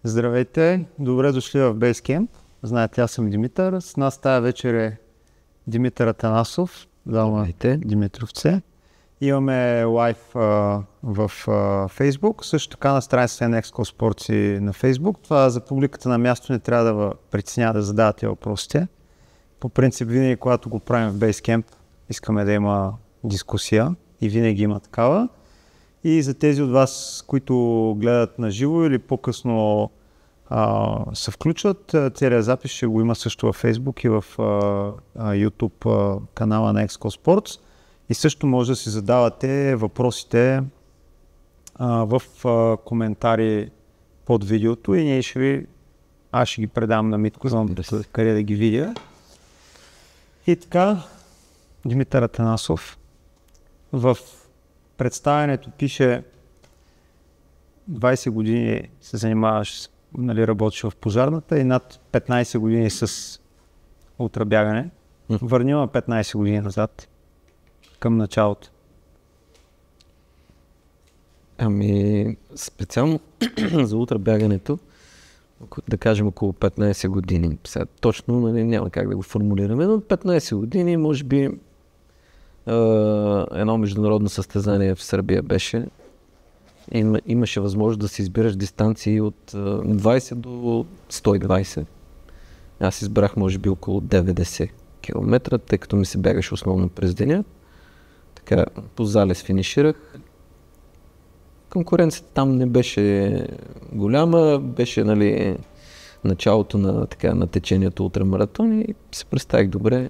Здравейте, добре дошли в Basecamp. Знаете, аз съм Димитър. С нас тая вечер е Димитър Атанасов, двама Димитровце. Имаме лайв в Facebook, също така на страницата на Excel Sports и на Facebook. Това за публиката на място не трябва да притеснява да задавате въпросите. По принцип, винаги когато го правим в Basecamp, искаме да има дискусия и винаги има такава. И за тези от вас, които гледат на живо или по-късно се включват, целият запис ще го има също в Facebook и в YouTube канала на Excel Sports. И също може да си задавате въпросите в коментари под видеото и аз ще ги предам на Митко, знам къде да ги видя. И така, Димитър Атанасов, в представянето пише 20 години се занимаваш, работиш в пожарната и над 15 години с ултрабягане. Върнем 15 години назад, към началото. Специално за ултрабягането, да кажем около 15 години. Сега, точно няма как да го формулираме, но 15 години може би едно международно състезание в Сърбия беше. Имаше възможност да си избираш дистанции от 20 до 120. Аз избрах може би около 90 км, тъй като ми се бягаше основно през деня. Така, по залез финиширах. Конкуренцията там не беше голяма, беше началото на течението ултрамаратон и се представих добре.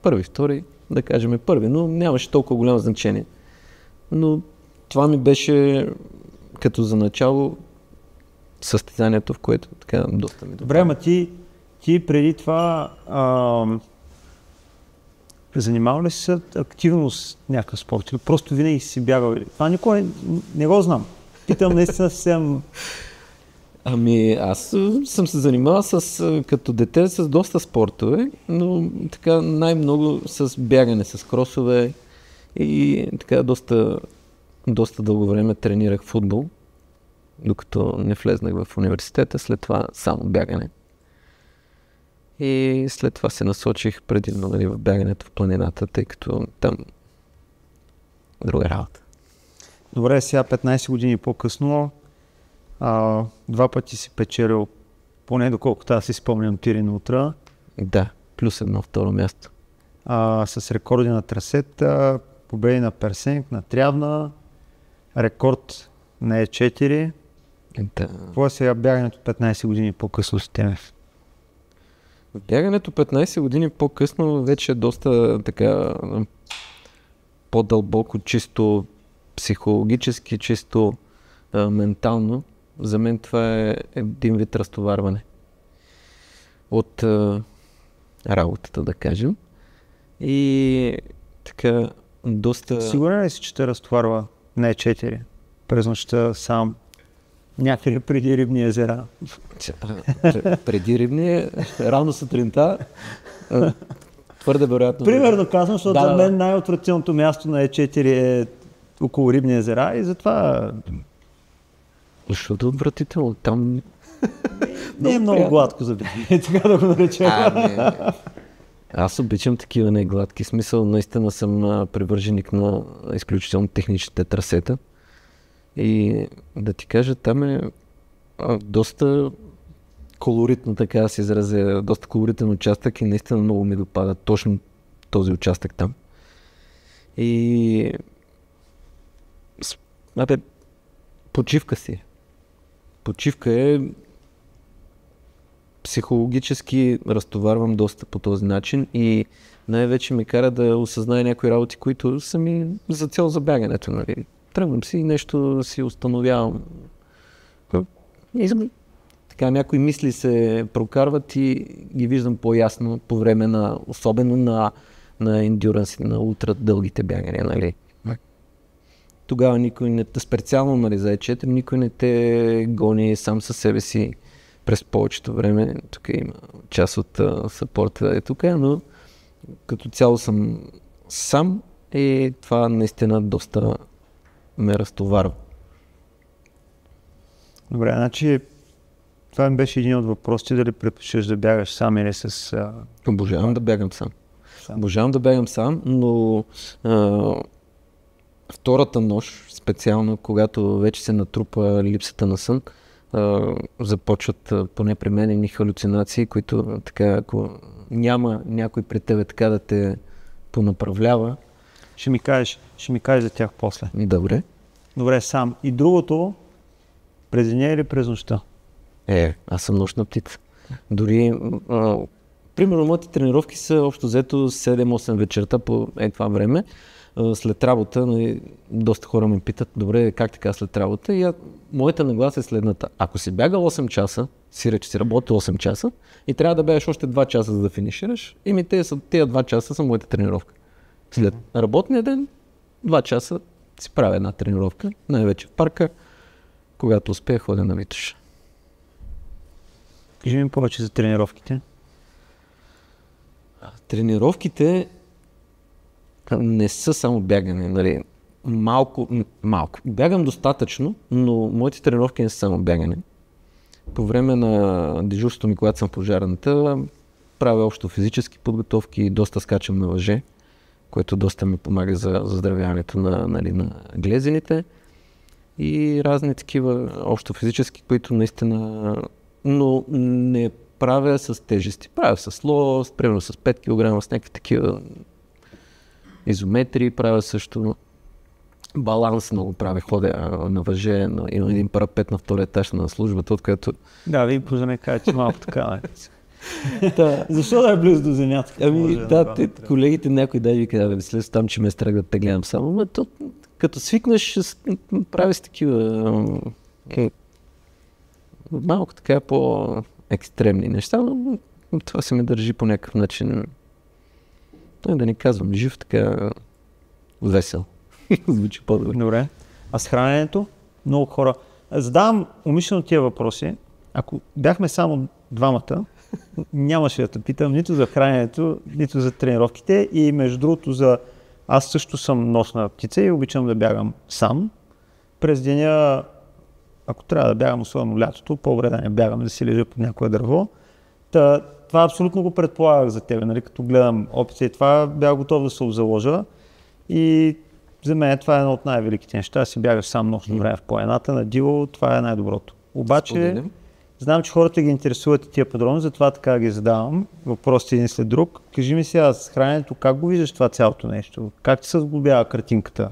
Първи, втори, да кажем първи, но нямаше толкова голямо значение. Но това ми беше като за начало състезанието, в което така доста ми добре. Добре, ама ти преди това занимавал ли си се активно с някакъв спорт или просто винаги си бягал? Това никога не го знам. Питам наистина съвсем... Аз съм се занимавал като дете с доста спортове, но така най-много с бягане, с кросове и така доста дълго време тренирах футбол, докато не влезнах в университета, след това само бягане. И след това се насочих предимно в бягането в планината, тъй като там друга работа. Добре, сега 15 години по-късно, 2 пъти си печелил, поне доколкото аз си спомням, тири ултра. Да, плюс едно второ място. С рекорди на трасета, победи на Персенк, на Трявна, рекорд на Е4. Да. Какво е сега бягането 15 години по-късно с тебе? Бягането 15 години по-късно вече е доста така по-дълбоко, чисто психологически, чисто ментално. За мен това е един вид разтоварване от работата, да кажем. И така доста... Сигурен ли си, че те разтоварва на Е4 през нощта сам? Някъде преди Рибни езера. Преди Рибни, рано сутринта, твърде вероятно. Примерно казвам, защото за мен най-отвратителното място на Е4 е около Рибни езера и затова... Защото отвратително, там... Не е много гладко за бягане, така да го наречем. Аз обичам такива негладки, смисъл наистина съм привърженик на изключително техничните трасета. И да ти кажа, там е доста колоритно, така да се изразя, доста колоритен участък и наистина много ми допада точно този участък там. И почивка си. Почивка е, психологически разтоварвам доста по този начин и най-вече ми кара да осъзная някои работи, които са ми за цел за бягането, Тръгвам си и нещо си установявам. Така някои мисли се прокарват и ги виждам по-ясно по време особено на ендюранс, на ултра дългите бягания, Тогава никой не те, специално за Е4, никой не те гони сам със себе си през повечето време. Тук има част от съпорта тук, но като цяло съм сам и това наистина доста ме разтоварва. Добре, значи това ми беше един от въпросите, дали предпочиташ да бягаш сам или с... Обожавам да бягам сам. Обожавам да бягам сам, но втората нощ, специално, когато вече се натрупа липсата на сън, започват поне при мен едни халюцинации, които така, ако няма някой при тебе така да те понаправлява. Ще ми кажеш за тях после. Добре. Добре, сам. И другото, през деня или през нощта? Аз съм нощна птица. Дори, примерно, моите тренировки са общо взето 7-8 вечерта по това време. След работа, доста хора ме питат, добре, как така след работа? И моята нагласа е следната. Ако си бягал 8 часа, че си работил 8 часа и трябва да бягаш още 2 часа, за да финишираш, тези 2 часа са моята тренировка. След работния ден, 2 часа си правя една тренировка, най-вече в парка, когато успея ходя на Витоша. Кажи ми повече за тренировките. Тренировките не са само бягане, нали. Малко. Бягам достатъчно, но моите тренировки не са само бягане. По време на дежурството ми, когато съм в пожарната, правя общо физически подготовки, доста скачам на въже, което доста ми помага за заздравяването на глезените и разни такива общо физически, които наистина, но не правя с тежести. Правя с лост, примерно с 5 кг, с някакви такива изометрии, правя също баланс, много правя, ходя на въже, имам един парапет на втория етаж на службата, от което... Да, вие поза ме кажете малко така. Защо да е близо до земята? Колегите някой дай ви казва, след там, че ме страх да те гледам само, но като свикнеш, прави с такива малко така по-екстремни неща, но това се ме държи по някакъв начин, да не казвам жив, така весел. Звучи по-добре. Добре. А с храненето? Много хора. Задавам умишлено тия въпроси. Ако бяхме само двамата, нямаше да те питам нито за храненето, нито за тренировките и между другото аз също съм нощна птица и обичам да бягам сам. През деня, ако трябва да бягам, особено лятото, по-добре да не бягам, да си лежа под някое дърво. Това абсолютно го предполагах за тебе, нали? Като гледам опита и това, бях готов да се обзаложа и за мен това е едно от най-великите неща, да си бягаш сам нощно време в планината, на диво, това е най-доброто. Обаче, знам, че хората ги интересуват и тия подробно, затова така ги задавам въпросите един след друг. Кажи ми сега с храненето, как го виждаш това цялото нещо? Как ти се сглобява картинката,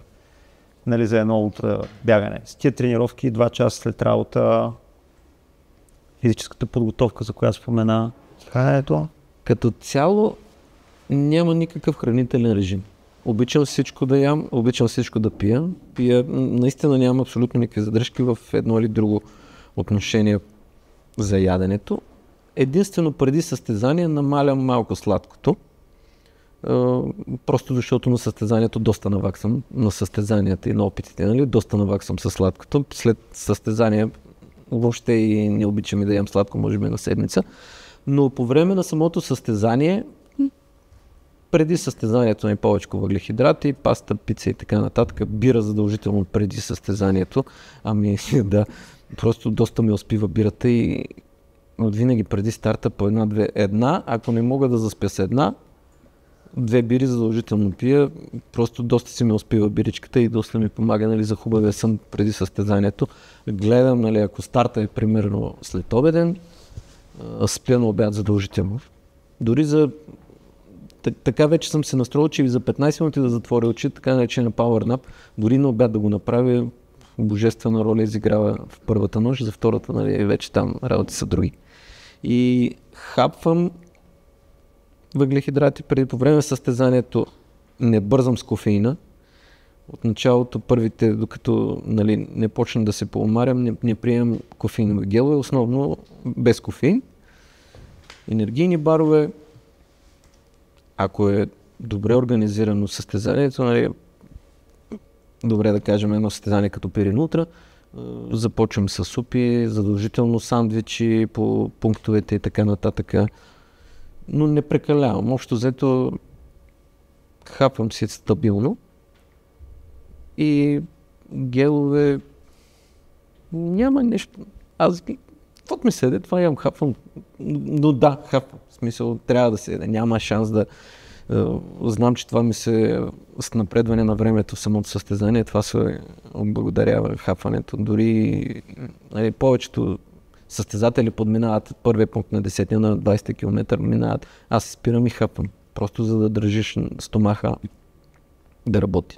нали, за едно утро бягане? С тия тренировки, 2 часа след работа, физическата подготовка, за която спомена, храненето? Като цяло няма никакъв хранителен режим. Обичам всичко да ям, обичам всичко да пия. Наистина нямам абсолютно никакви задръжки в едно или друго отношение за яденето. Единствено преди състезание намалям малко сладкото. Просто защото на състезанието доста наваксам, на състезанията и на опитите, нали? Доста наваксам със сладкото. След състезание въобще и не обичам и да ям сладко, може би на седмица. Но по време на самото състезание, преди състезанието на повече въглехидрати, паста, пица и така нататък, бира задължително преди състезанието. Да, просто доста ми успива бирата и винаги преди старта по една, ако не мога да заспя с 2 бири задължително пия, просто доста си ме успива биричката и доста ми помага, нали, за хубавия сън преди състезанието. Гледам, нали, ако старта е примерно след обеден, спя на обяд задължително. Дори така вече съм се настроил, че за 15 минути да затворя очи, така наречена power nap, дори на обяд да го направя, божествена роля изиграва в първата нощ, за втората, нали, вече там работи са други. И хапвам въглехидрати по време на състезанието, не бързам с кофеина. От началото първите, докато, нали, не почна да се поумарям, не приемам кофеинови гелове, основно без кофеин. Енергийни барове, ако е добре организирано състезанието, нали, добре да кажем едно състезание като Пирин Ултра, започвам с супи, задължително сандвичи по пунктовете и така нататък. Но не прекалявам. Общо взето хапвам си стабилно и гелове няма нещо. Аз каквото ми седе, това имам, хапвам. Но да, хапвам. В смисъл, трябва да седе. Няма шанс да... знам, че това ми се с напредване на времето в самото състезание, това се благодарява хапването. Дори повечето състезатели подминават първия пункт на 10 на 20 км минават. Аз се спирам и хапвам. Просто за да държиш стомаха да работи.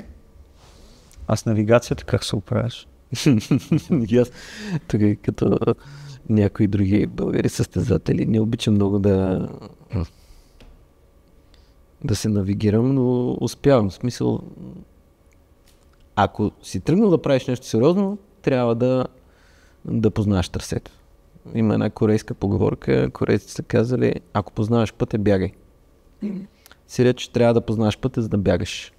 А с навигацията как се оправяш? Аз тук като някои други българи състезатели не обичам много да се навигирам, но успявам. В смисъл, ако си тръгнал да правиш нещо сериозно, трябва да познаваш трасето. Има една корейска поговорка, корейците са казали, ако познаваш пътя, бягай. Сиреч, че трябва да познаваш пътя, за да бягаш.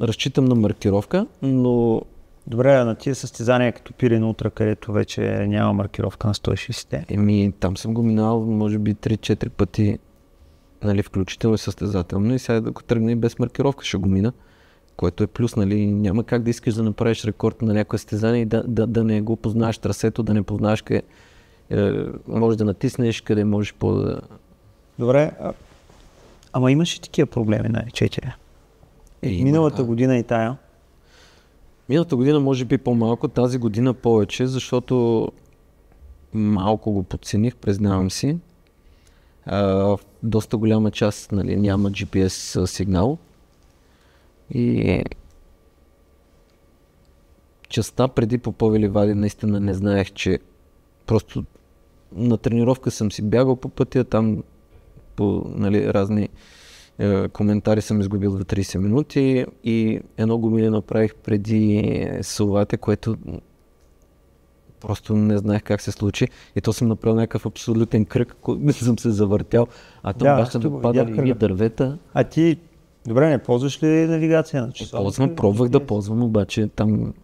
Разчитам на маркировка, но... Добре, на тия състезания като Пирин Ултра, където вече няма маркировка на 160. Там съм го минал, може би 3-4 пъти, нали, включително и състезателно, и сега ако тръгна и без маркировка ще го мина, което е плюс, нали, няма как да искаш да направиш рекорд на някое състезание и да не го познаваш трасето, да не познаваш къде можеш да натиснеш, къде можеш да... Добре, ама имаш и такива проблеми на 4? Миналата година и тая? Миналата година може би по-малко, тази година повече, защото малко го подцених, признавам си. В доста голяма част, нали, няма GPS сигнал и частта преди Попови ливади наистина не знаех, че просто на тренировка съм си бягал по пътя, там по, нали, разни коментари съм изгубил за 30 минути и едно гумиле направих преди Салвате, което просто не знаех как се случи и то съм направил някакъв абсолютен кръг, не съм се завъртял, а там бяха нападали и дървета. А ти, добре, не ползваш ли навигация на часовник? Пробвах да ползвам, обаче там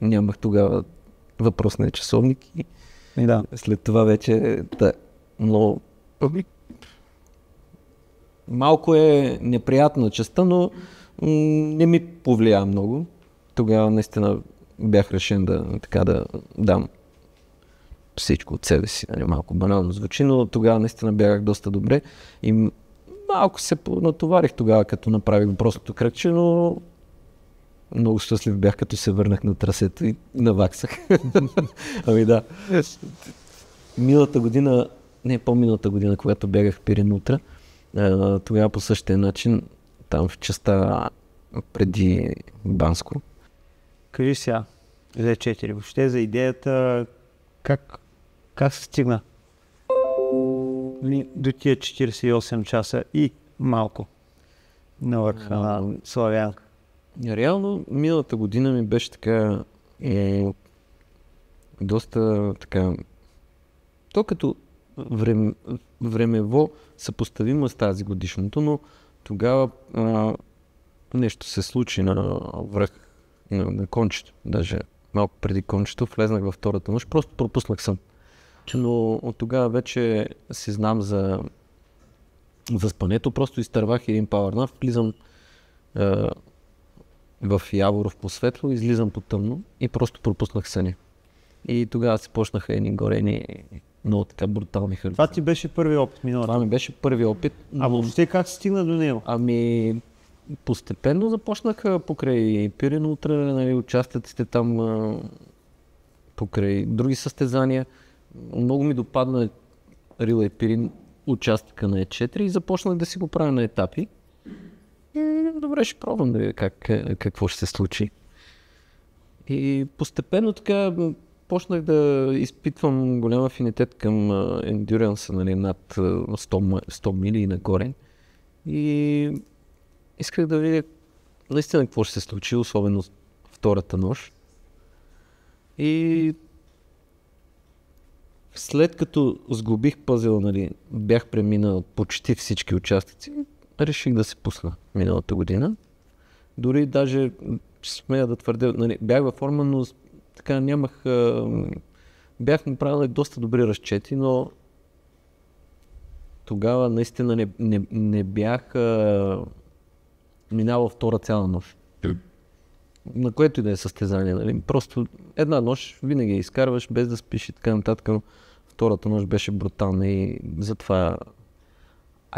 нямах тогава въпросния часовник и след това вече но малко е неприятна частта, но не ми повлия много. Тогава наистина бях решен да дам всичко от себе си. Малко банално звучи, но тогава наистина бягах доста добре и малко се натоварих тогава, като направих простото кръгче, но много щастлив бях, като се върнах на трасето и наваксах. Миналата година, не по-миналата година, когато бягах Пирин Ултра, тогава по същия начин, там в частта преди Банско. Кажи сега, за 4, въобще за идеята, как се стигна до тия 48 часа и малко на върха на Славянка? Реално, миналата година ми беше така доста така, то като времево съпоставимо с тази годишното, но тогава нещо се случи на връх на кончето, даже малко преди кончето, влезнах във втората нощ, просто пропуснах сън. Но от тогава вече си знам за спането, просто изтървах един пауърнап, влизам в Яворов по светло, излизам по тъмно и просто пропуснах съня. И тогава се почнаха едни горени, много така брутални хърти. Това ти беше първи опит миналата? Това ми беше първи опит. А въобще как се стигна до него? Постепенно започнаха покрай Пирин Ултра, нали, участъците там покрай други състезания. Много ми допадна Рила и Пирин участъка на Е4 и започнах да си го правя на етапи. Добре, ще пробвам да видя какво ще се случи. И постепенно така почнах да изпитвам голям афинитет към ендюранса, нали, над 100 мили и нагоре. И исках да видя наистина какво ще се случи, особено втората нощ. И след като сглобих пъзела, нали, бях преминал почти всички участъци, реших да се пусна миналата година. Дори даже смея да твърдя, нали, бях във форма, но така нямах... бях направил доста добри разчети, но тогава наистина не бях минавал втора цяла нощ. на което и да е състезание, нали? Просто една нощ винаги я изкарваш без да спиш и така нататък, но втората нощ беше брутална и затова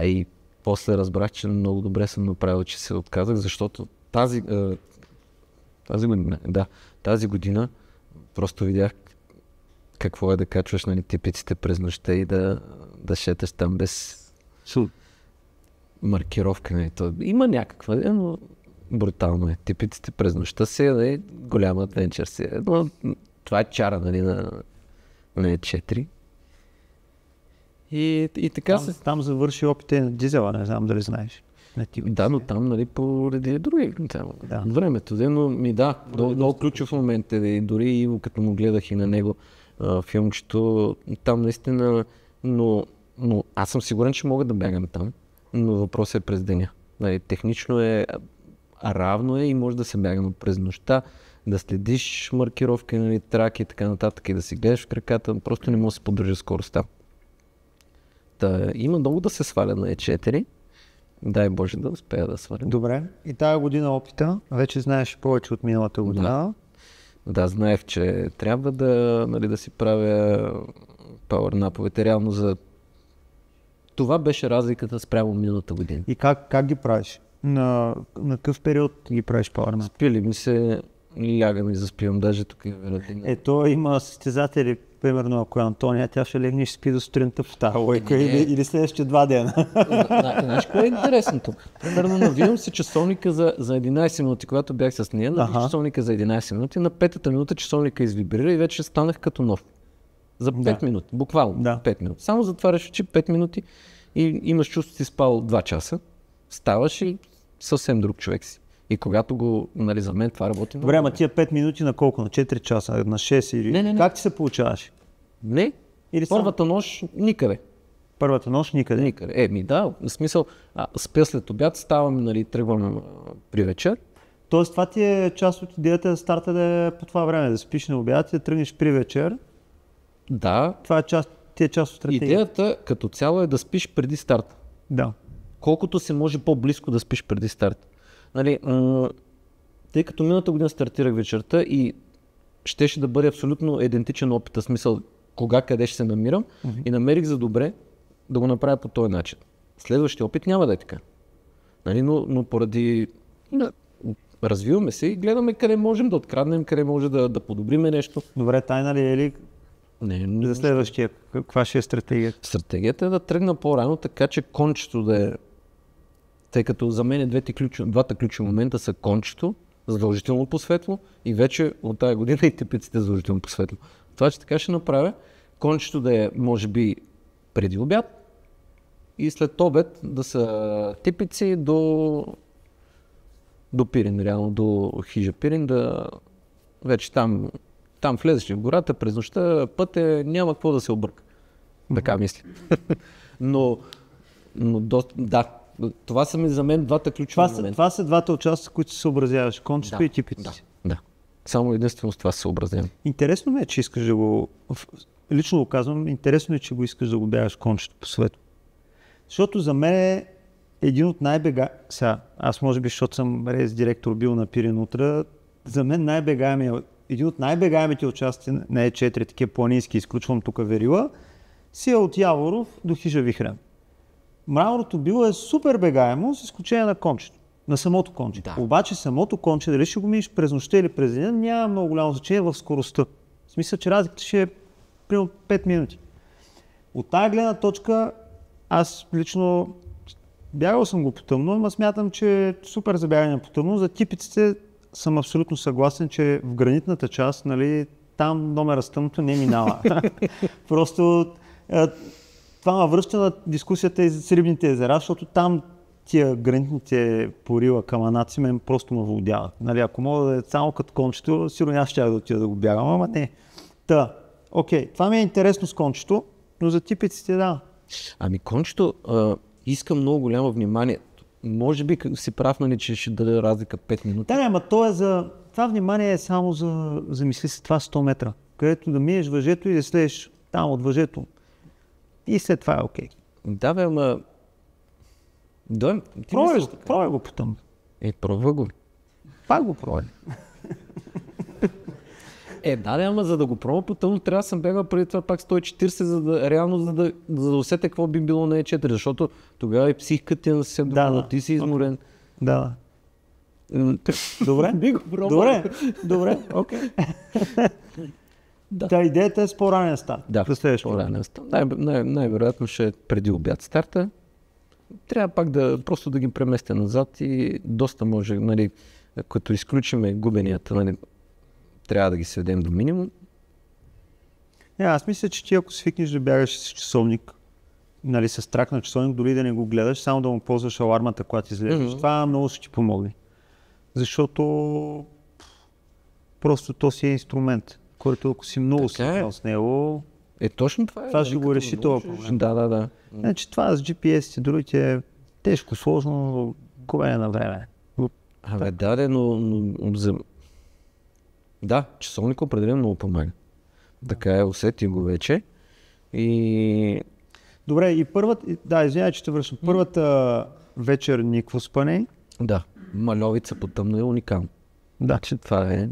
и после разбрах, че много добре съм направил, че се отказах, защото тази година просто видях какво е да качваш, нали, типиците през нощта и да шеташ там без маркировка. Нали. Има някаква, но брутално е. Типиците през нощта си е голям адвенчър си. Но това е чара, нали, на E4. И така там завърши опите на дизела, не знам дали знаеш. Да, но там, нали, поради други времето, но много ключов момент е, дори Иво, като му гледах и на него филмчето, там наистина, но аз съм сигурен, че мога да бягам там, но въпросът е през деня. Нали, технично е равно и може да се бягам през нощта, да следиш маркировки, нали, траки и така нататък и да си гледаш в краката, просто не може да се поддържа скоростта. Има много да се сваля на E4. Дай Боже да успея да сваля. Добре. И тази година опита, вече знаеш повече от миналата година. Да, знаех, че трябва да си правя пауърнаповете. Реално това беше разликата спрямо миналата година. И как ги правиш? На какъв период ги правиш пауърнап? Спили ми се, лягам и заспивам, даже тук е вероятно. Ето има състезатели, примерно ако е Антония, тя ще легне и ще спи до сутринта в тази лойка или следващите 2 дена. Знаеш кое е интересното? Примерно навивам си часовника за 11 минути, когато бях с нея, навих часовника за 11 минути, на 5-та минута часовника извибрира и вече станах като нов. За 5 минути, буквално 5 минути. Само затваряш очи 5 минути и имаш чувство, че си спал 2 часа, ставаш и съвсем друг човек си. И когато за мен това работи много. Добре, ама тия 5 минути на колко? На 4 часа? На 6 или? Не. Как ти се получаваш? Не. Или първата нощ никъде. Първата нощ никъде? Никъде. В смисъл, спя след обяд, ставам, тръгвам при вечер. Тоест това ти е част от идеята да старта да е по това време, да спиш на обяд и да тръгнеш при вечер. Да. Това е част от стратегията. Идеята като цяло е да спиш преди старта. Да. Колкото се може по-близко да спиш преди старта. Нали, тъй като миналата година стартирах вечерта и щеше да бъде абсолютно идентичен опит, в смисъл къде ще се намирам и намерих за добре да го направя по този начин. Следващия опит няма да е така. Нали, но поради развиваме се и гледаме къде можем да откраднем, къде може да подобриме нещо. Добре, тайна ли е ли? Не. За следващия, каква ще е стратегията? Стратегията е да тръгна по-рано, така че кончето да е. Тъй като за мен двата ключови момента са кончето, задължително по светло и вече от тази година и типиците задължително по светло. Това, че така ще направя, кончето да е може би преди обяд и след обед да са типици до Пирин, реално до хижа Пирин, да вече там влезеш в гората през нощта, път няма какво да се обърка. Така мисля. но това са ми за мен двата ключови момента. Това са двата участъка, които се съобразяваш, кончето и типиците. Да. Само единствено с това се съобразявам. Интересно ме е, че искаш да го... Лично го казвам, интересно е, че го искаш да го бягаш кончето по свето. Защото за мен е един от аз може би, защото съм рейс директор бил на Пирин Утра, за мен един от най-бегаемите участия на E4, такива планински, изключвам тук Верила, си е от Яворов до хижа Вихрен. Мраморното било е супер бегаемо, с изключение на кончето, на самото конче. Да. Обаче самото конче, дали ще го минеш през нощта или през деня, няма много голямо значение в скоростта. В смисъл, че разликата ще е примерно 5 минути. От тази гледна точка, аз лично бягал съм го по тъмно, но смятам, че е супер за бягане по тъмно. За типиците съм абсолютно съгласен, че в гранитната част, нали, там номера с тъмното не минава. Просто това ме връща на дискусията и за рибните езера, защото там тия гранитните порила каманаци мен просто ме владяват. Нали, ако мога да е само като кончето, сигурно аз ще да отида да го бягам, ама не. Окей, това ми е интересно с кончето, но за типиците да. Ами кончето иска много голямо внимание. Може би си прав, нали, че ще даде разлика 5 минути. Да, ама това внимание е само за мисли се това 100 метра, където да минеш въжето и да следеш там от въжето. И след това е окей. Да, бе, ама... Пробвай го потом. Пробва го. Пак го пробвай. Да, ама за да го пробвам по тъмно, трябва да съм бягал преди това пак 140, за да реално, за да усетя какво би било на E4, защото тогава и психиката ти е на съвсем друга, ти си изморен. Да. Добре, Би го пробвал. Добре, окей. Да. Та идеята е с по-ранен старт. Да, по-ранен старт. Най-вероятно ще е преди обяд старта. Трябва пак просто да ги преместя назад и доста може, нали, като изключиме губенията, нали, трябва да ги сведем до минимум. Аз мисля, че ти ако свикнеш да бягаш с часовник, нали, с трак на часовник, дори да не го гледаш, само да му ползваш алармата, когато излезеш, това много ще ти помогне. Защото просто то си е инструмент, който ако си много свикнал с него, точно това е. Това ще го реши това проблем. Да. Значи това с GPS и другите е тежко, сложно, губене на време. Но да, часовник определено много помага. Така е, усетих го вече. И... Добре, и извинявай, че те връщам. Първата вечер никакво спане. Да, Мальовица по тъмно е уникално. Да. Че това е...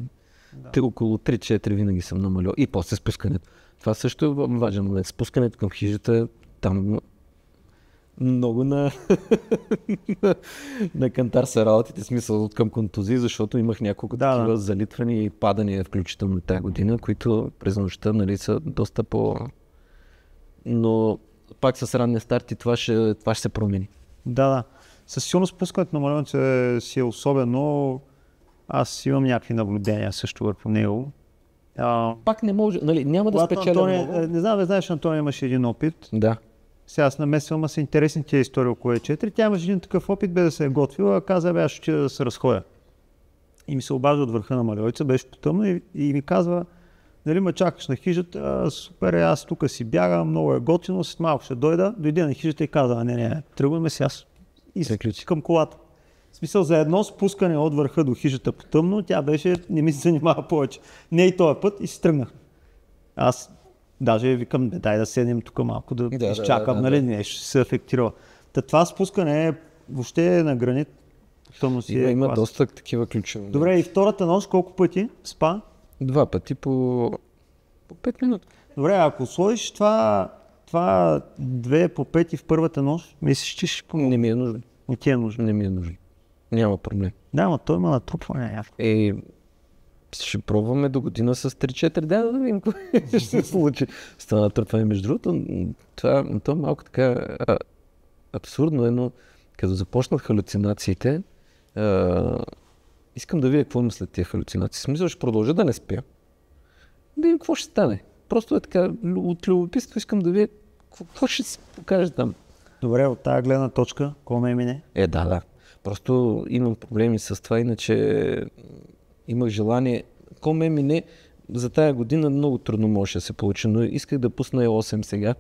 Около 3-4 винаги съм на Мальовица. И после спускането. Това също е важен момент. Спускането към хижата, там много на кантар са работите, смисъл към контузии, защото имах няколко такива залитвания и падания, включително тази година, които през нощта, нали, са доста Но пак с ранния старт и това ще се промени. Да. Със сигурно спускането на Мальовица си е особено. Аз имам някакви наблюдения също върху него. Пак не може, нали, няма да спечеля много. Не знам, знаеш, Антония имаше един опит. Да. Сега аз намесвам, ама са интересни тия истории около E4. Тя имаше един такъв опит, без да се е готвила, каза, аз ще отида да се разходя. И ми се обажда от върха на Мальовица, беше потъмно и ми казва, нали ме чакаш на хижата, супер, аз тук си бягам, много е готино, след малко ще дойде на хижата и казва, не, тръгваме си аз и се ключи към колата. В смисъл, за едно спускане от върха до хижата по тъмно, тя беше, не ми се занимава повече. Не и този път и се тръгнах. Аз даже викам, дай да седнем тук малко, да изчакам, нали, нещо се афектирала. Това спускане е въобще на гранит. Има доста такива ключове. Добре, и втората нощ колко пъти спа? 2 пъти по 5 минути. Добре, ако сложиш това 2 по 5 в първата нощ, мислиш, че ще помогне? Не ми е нужно. Не ти е нужно? Не ми е нужно. Няма проблем. Да, но той има натрупване. Ще пробваме до година с 3-4 дена да видим какво ще се случи. С това натрупване, между другото, това е малко така абсурдно, но като започнат халюцинациите, искам да видя какво има след тия халюцинации. Смисъл, ще продължа да не спя. Да видим какво ще стане. Просто е така, от любопитство искам да видя какво ще се покаже там. Добре, от тази гледна точка, какво ме мине? Да. Просто имам проблеми с това, иначе имах желание. Какво ме мине, за тая година много трудно може да се получи, но исках да пусна E8 сега.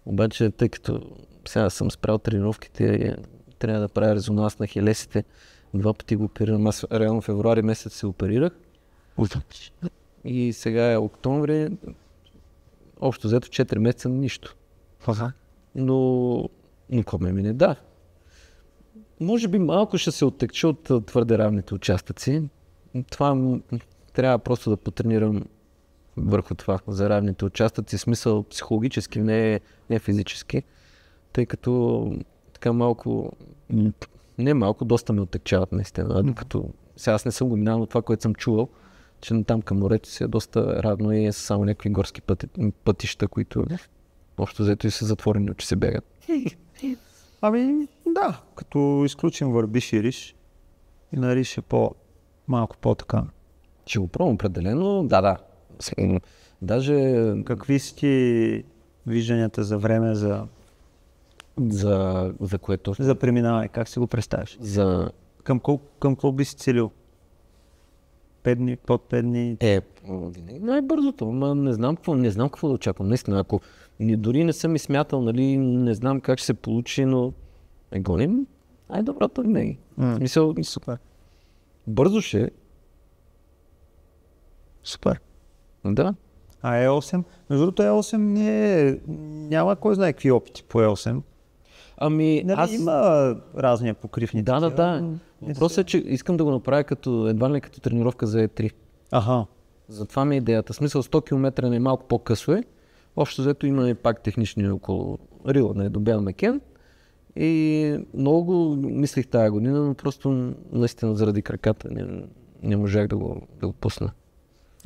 Обаче, тъй като сега съм спрял тренировките, трябва да правя резонанс на хелесите. 2 пъти го оперирам. Аз реално в февруари месец се оперирах. И сега е октомври. Общо взето 4 месеца нищо. Но какво ме мине? Да. Може би малко ще се оттекча от твърде равните участъци. Това трябва просто да потренирам върху това за равните участъци, смисъл психологически, не физически, тъй като така доста ме оттекчават наистина, като сега аз не съм го минал, но това, което съм чувал, че там към морето си е доста равно и е само някакви горски пътища, които общо взето и са затворени, че се бегат. Да, като изключим Върбиш и Риш и на Риш е малко по-така. Ще го пробвам определено, да. Даже... Какви си ти вижданията за време за кое точно? За преминаване, как си го представиш? Към какво би си целил? 5 дни, под 5 дни? Най-бързото, не знам какво да очаквам. Наистина, ако дори не съм и смятал, нали, не знам как ще се получи, но гоним, доброто винаги. Смисъл, супер. Бързо ще е. Супер. Да. А E8? Между другото E8 няма кой знае какви опити по E8. Има разни покривни. Да. Въпросът е, че искам да го направя едва ли като тренировка за E3. Затова ми е идеята. В смисъл 100 км не е малко по-късо е. Общо взето има и пак технични около Рила, до Бял Мекен. И много мислих тая година, но просто наистина заради краката не можах да го пусна.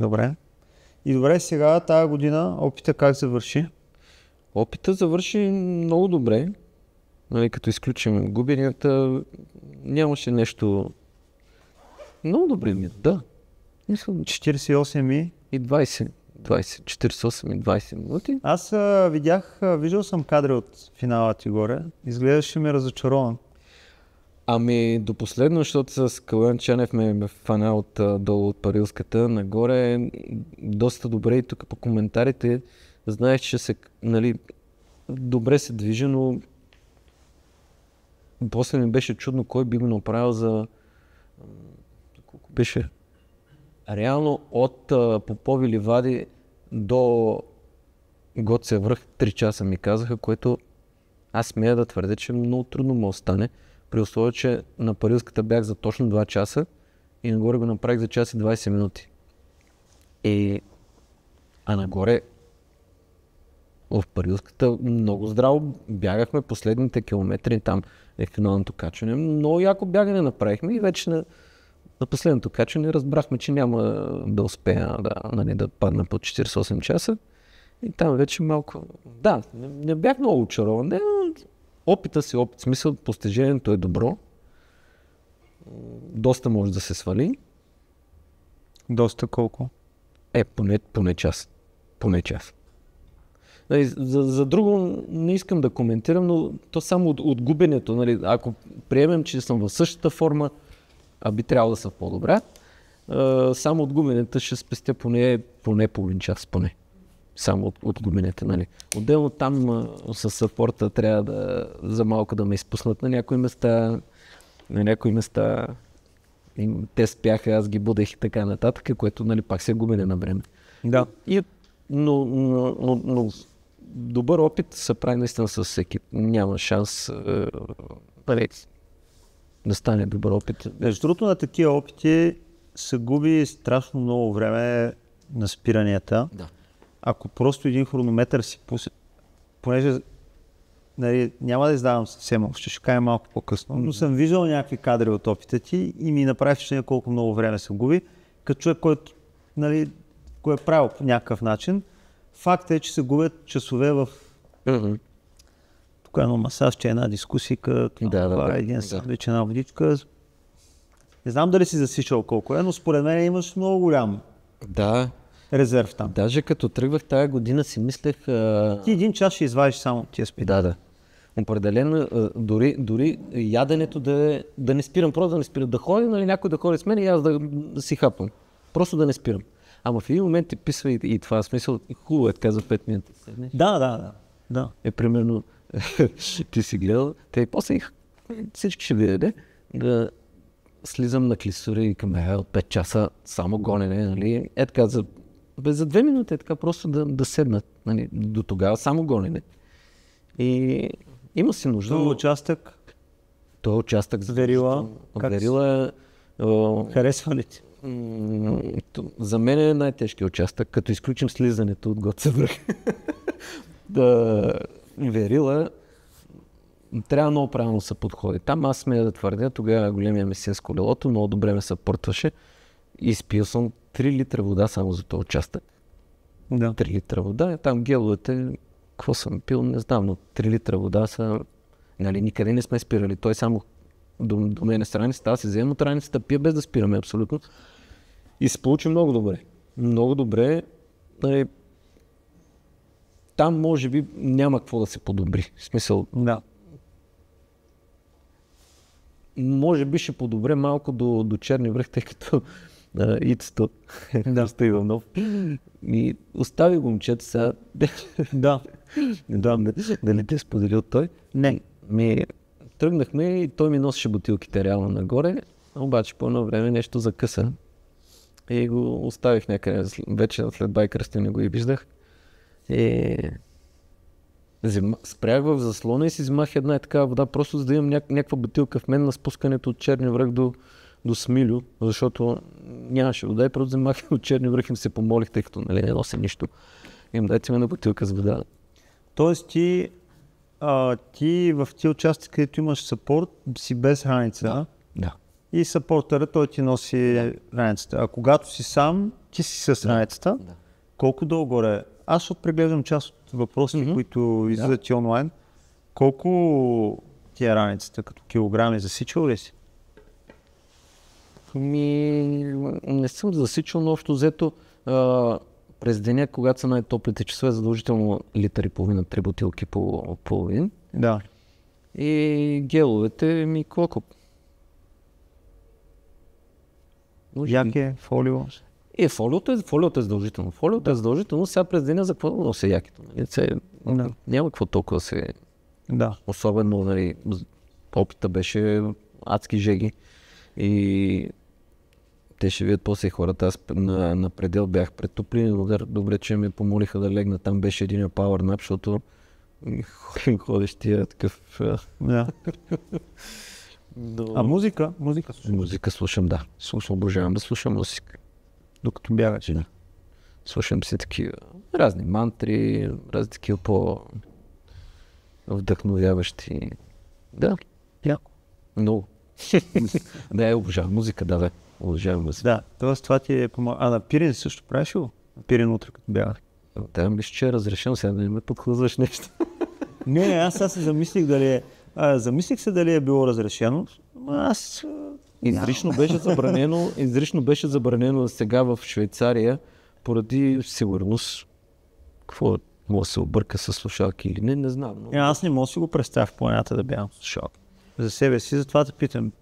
Добре. И добре, сега тая година опита как завърши? Опита завърши много добре. Нали, като изключим губенията, нямаше нещо много добре ми. Да. 48 и 20, 48 и 20 минути. Аз виждал съм кадри от финала ти горе. Изглеждаше ми разочарован. Ами до последно, защото с Калуян Чанев ме фана долу от Парилската нагоре. Доста добре и тук по коментарите знаех, че добре се движи, но после ми беше чудно кой би го направил за... Колко беше? Реално от Попови ливади до Гоце връх 3 часа ми казаха, което аз смея да твърдя, че много трудно му остане. При условие, че на Парилската бях за точно 2 часа и нагоре го направих за час и 20 минути. А нагоре в Парилската много здраво бягахме последните километри, там е финалното качване. Много яко бягане направихме и вече на последното качване разбрахме, че няма да успея да падна по 48 часа. И там вече малко... Да, не бях много очарован, но опита си опит, смисъл постижението е добро. Доста може да се свали. Доста колко? Поне час. За друго не искам да коментирам, но то само от губенето. Нали, ако приемем, че съм в същата форма, а би трябвало да съм по-добра, само от губенето ще спестя поне половин час, поне. Само от губенето. Нали. Отделно там с съпорта трябва за малко да ме изпуснат на някои места. Те спяха, аз ги будех и така нататък, което нали, пак се губене на време. Да. Но добър опит се прави наистина с екип. Няма шанс да стане добър опит. Между другото на такива опити се губи страшно много време на спиранията. Да. Ако просто един хронометър си пусне, понеже нали, няма да издавам съвсем общо, ще кажа малко по-късно, но съм виждал някакви кадри от опита ти и ми направи впечатление колко много време се губи, като човек, който нали, го е правил по някакъв начин. Факт е, че се губят часове в тук едно масажче, една дискусика, един сандвич, една водичка. Не знам дали си засичал колко е, но според мен имаш много голям резерв там. Даже като тръгвах тая година си мислех... Ти един час ще извадиш само тия спиди. Да. Определено, дори яденето да не спирам, просто да не спирам, да ходя, нали, някой да ходи с мен и аз да си хапвам. Просто да не спирам. Ама в един момент ти писва и това смисъл, хубаво е така за 5 минути. Да. Примерно, ти си гледал, те и после всички ще видят, да слизам на клисура и към от 5 часа само гонене, нали, така за 2 минути, така просто да седнат, нали, до тогава само гонене. И има си нужда. Този участък? Този участък за Верила? Верила харесва ли ти? За мен е най-тежкият участък, като изключим слизането от Гоце връх. Верила трябва много правилно се подходи. Там аз смея да твърдя, тогава големия месия с колелото, много добре ме съпортваше. Изпил съм 3 литра вода само за този участък. Да. 3 литра вода. Там геловете, какво съм пил, не знам, но 3 литра вода са... Нали, никъде не сме спирали. Той само до мен страницата, аз си вземам от раницата, пия без да спираме абсолютно. И се получи много добре. Много добре. Нали, там може би няма какво да се подобри. В смисъл... Да. Може би ще подобре малко до Черни връх, тъй като Ицето стои в нов. И остави го момчето сега. Да. Дали те споделил той? Не. Тръгнахме и той ми носеше бутилките реално нагоре, обаче по едно време нещо закъса. И го оставих някъде, вече след байкърстене го и виждах. Спрях в заслона и си вземах една и такава вода, просто за да имам някаква бутилка в мен на спускането от Черни връх до Смилю, защото нямаше вода и просто вземах от Черни връх им се помолих, тъй като не нося нищо. Им дайте ме на бутилка с вода. Тоест ти в тия участъци, където имаш съпорт, си без раница. Да. И съпортъра, той ти носи раницата. А когато си сам, ти си с раницата. Да. Колко долу горе? Аз ще преглеждам част от въпросите, които излизат и онлайн. Колко ти е раницата като килограми? Засичал ли си? Не съм засичал, но общо взето през деня, когато са най-топлите часове, задължително литър и половина, 3 бутилки по половин. Да. И геловете колко? Яке, фолио? Фолиото е задължително. Фолиото е задължително, сега през деня за какво нося якето? Няма какво толкова се... Да. Особено, нали, опита беше адски жеги. И те ще видят после хората. Аз на предел бях пред топлин удар. Добре, че ме помолиха да легна. Там беше един power nap, защото ходиш тия такъв... Да. А музика? Музика слушам, да. Обожавам да слушам музика. Докато бягаш. Да. Слушам си такива разни мантри, разни такива по-вдъхновяващи. Да. Яко. Много. Да, обожавам музика, да. Обожавам музика. Да, т.е. това ти е помогна. А на Пирин също правиш ли? На Пирин утре, като бягаш? Да, мисля, че е разрешено, сега да не ме подхлъзваш нещо. Не, аз сега се замислих дали е било разрешено. Аз... Изрично беше забранено сега в Швейцария, поради сигурност. Какво може да се обърка с слушалки или не знам. Но... Аз не мога да си го представя в планината да бягам с слушалки. За себе си, затова те питам.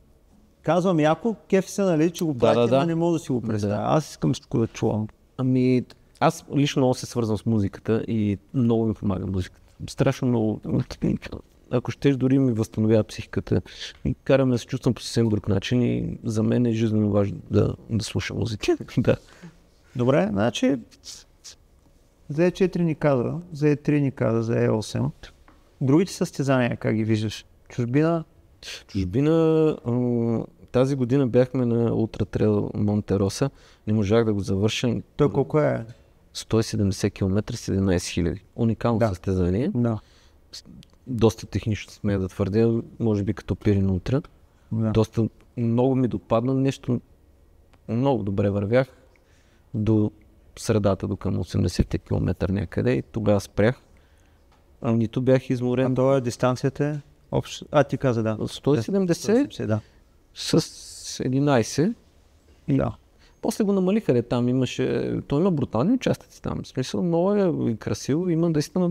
Казвам яко, кефи се, нали, че го правя, но не мога да си го представя. Да. Аз искам всичко да чувам. Аз лично много се свързвам с музиката и много ми помага музиката. Страшно много. Ако щеш, дори ми възстановява психиката. Караме да се чувствам по съвсем друг начин и за мен е жизненно важно да слушам музика. Да. Добре, значи за E4 ни каза, за E3 ни каза, за E8. Другите състезания как ги виждаш? Чужбина? Тази година бяхме на Ултра Трейл Монтероса. Не можах да го завърша. Той колко е? 170 км, 17 хиляди. Уникално състезание. Да. Доста технично смея да твърдя, може би като Пирин Ултра. Да. Много ми допадна нещо. Много добре вървях до средата, до към 80 км някъде и тогава спрях. Нито бях изморен. А това е дистанцията? Ти каза да. 170 да. С 11. Да. После го намалиха, там имаше... Той има брутални участъци там. В смисъл, много е красиво. Има наистина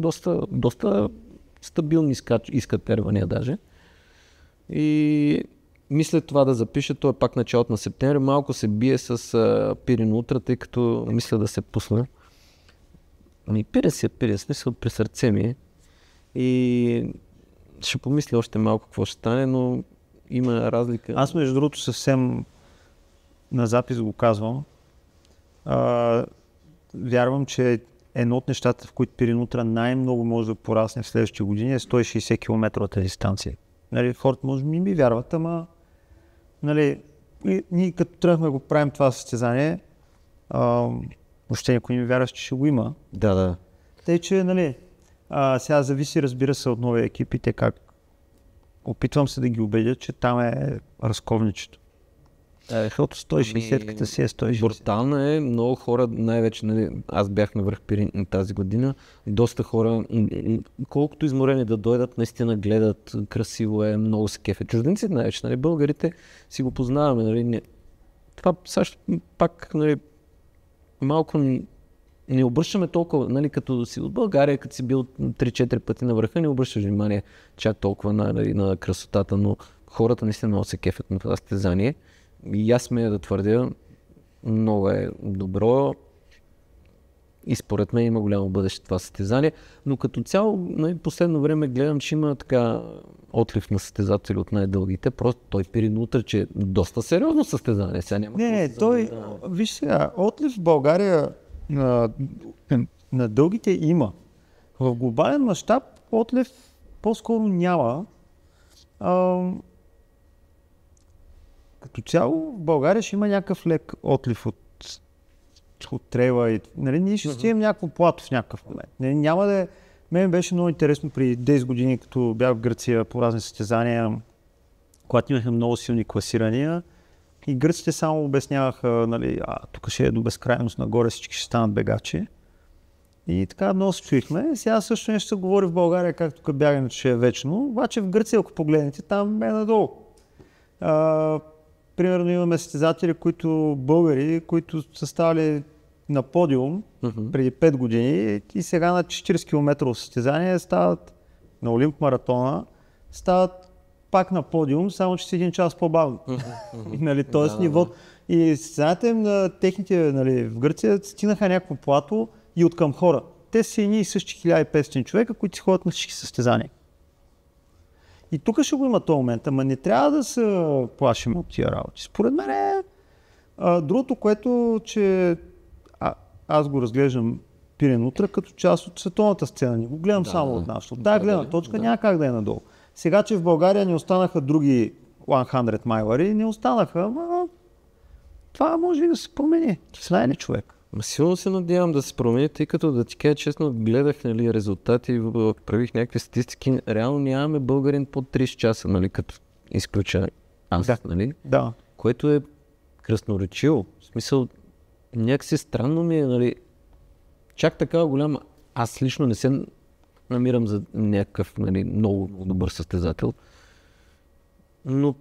доста стабилни изкатервания даже. И мисля това да запиша, то е пак началото на септември. Малко се бие с Пирин Ултра, тъй като мисля да се пусна. Пирин, смисъл при сърце ми е. И ще помисля още малко какво ще стане, но има разлика. Аз между другото съвсем на запис го казвам. Вярвам, че едно от нещата, в които Пирин Ултра най-много може да порасне в следващите години е 160 км дистанция. Нали, хората може би ми вярват, ама нали, ние като тръгнахме го правим това състезание, въобще никой не ми вярваш, че ще го има. Да. Тъй, че нали, сега зависи, разбира се, от нови екипите, как опитвам се да ги убедя, че там е разковничето. Защото 160-ката си е 160. Брутална е, много хора, най-вече, нали, аз бях на връх Пирин тази година, доста хора, колкото изморени да дойдат, наистина гледат, красиво е, много се кефе. Чужденците най-вече, нали, българите си го познаваме, нали, това също пак, нали, малко не обръщаме толкова, нали, като си от България, като си бил 3-4 пъти на върха, не обръщаш внимание чак толкова на красотата, но хората наистина много се кефят на това състезание. И аз смея да твърдя, много е добро и според мен има голямо бъдеще това състезание, но като цяло последно време гледам, че има така отлив на състезатели от най-дългите, просто той Пирин Ултра, че е доста сериозно състезание. Сега няма виж сега, отлив в България на дългите има. В глобален мащаб отлив по-скоро няма. като цяло в България ще има някакъв лек отлив от трейла и нали, ние ще стигнем някакво плато в някакъв момент. Няма да. Мен беше много интересно при 10 години, като бях в Гърция по разни състезания, когато имахме много силни класирания и гърците само обясняваха, нали, тук ще е до безкрайност нагоре, всички ще станат бегачи. И така много се чуихме. Сега също нещо се говори в България, как тук бягането ще е вечно, обаче в Гърция, ако погледнете, там е надолу. Примерно имаме състезатели, българи, които са ставали на подиум преди 5 години и сега на 40 км състезание стават на Олимп маратона, стават пак на подиум, само че с 1 час по-бавно. Нали, тоест ниво. И знаете, на техните, нали, в Гърция стигнаха някакво плато и от към хора. Те са едни и същи 1500 човека, които си ходят на всички състезания. И тук ще го има този момент, ама не трябва да се плашим от тия работи. Според мен другото, което, че аз го разглеждам Пирин Утра като част от световната сцена. Не го гледам само от нас. От тази гледна точка няма как да е надолу. Сега, че в България не останаха други 100 майлари, не останаха, ама това може и да се промени. Знае ли човек? Силно се надявам да се промени, тъй като да ти кажа честно, гледах, нали, резултати, правих някакви статистики, реално нямаме българин под 30 часа, нали, като изключа аз, нали? Да. Което е красноречиво. В смисъл, някакси странно ми е, нали, чак такава голяма, аз лично не се намирам за някакъв, нали, много добър състезател, но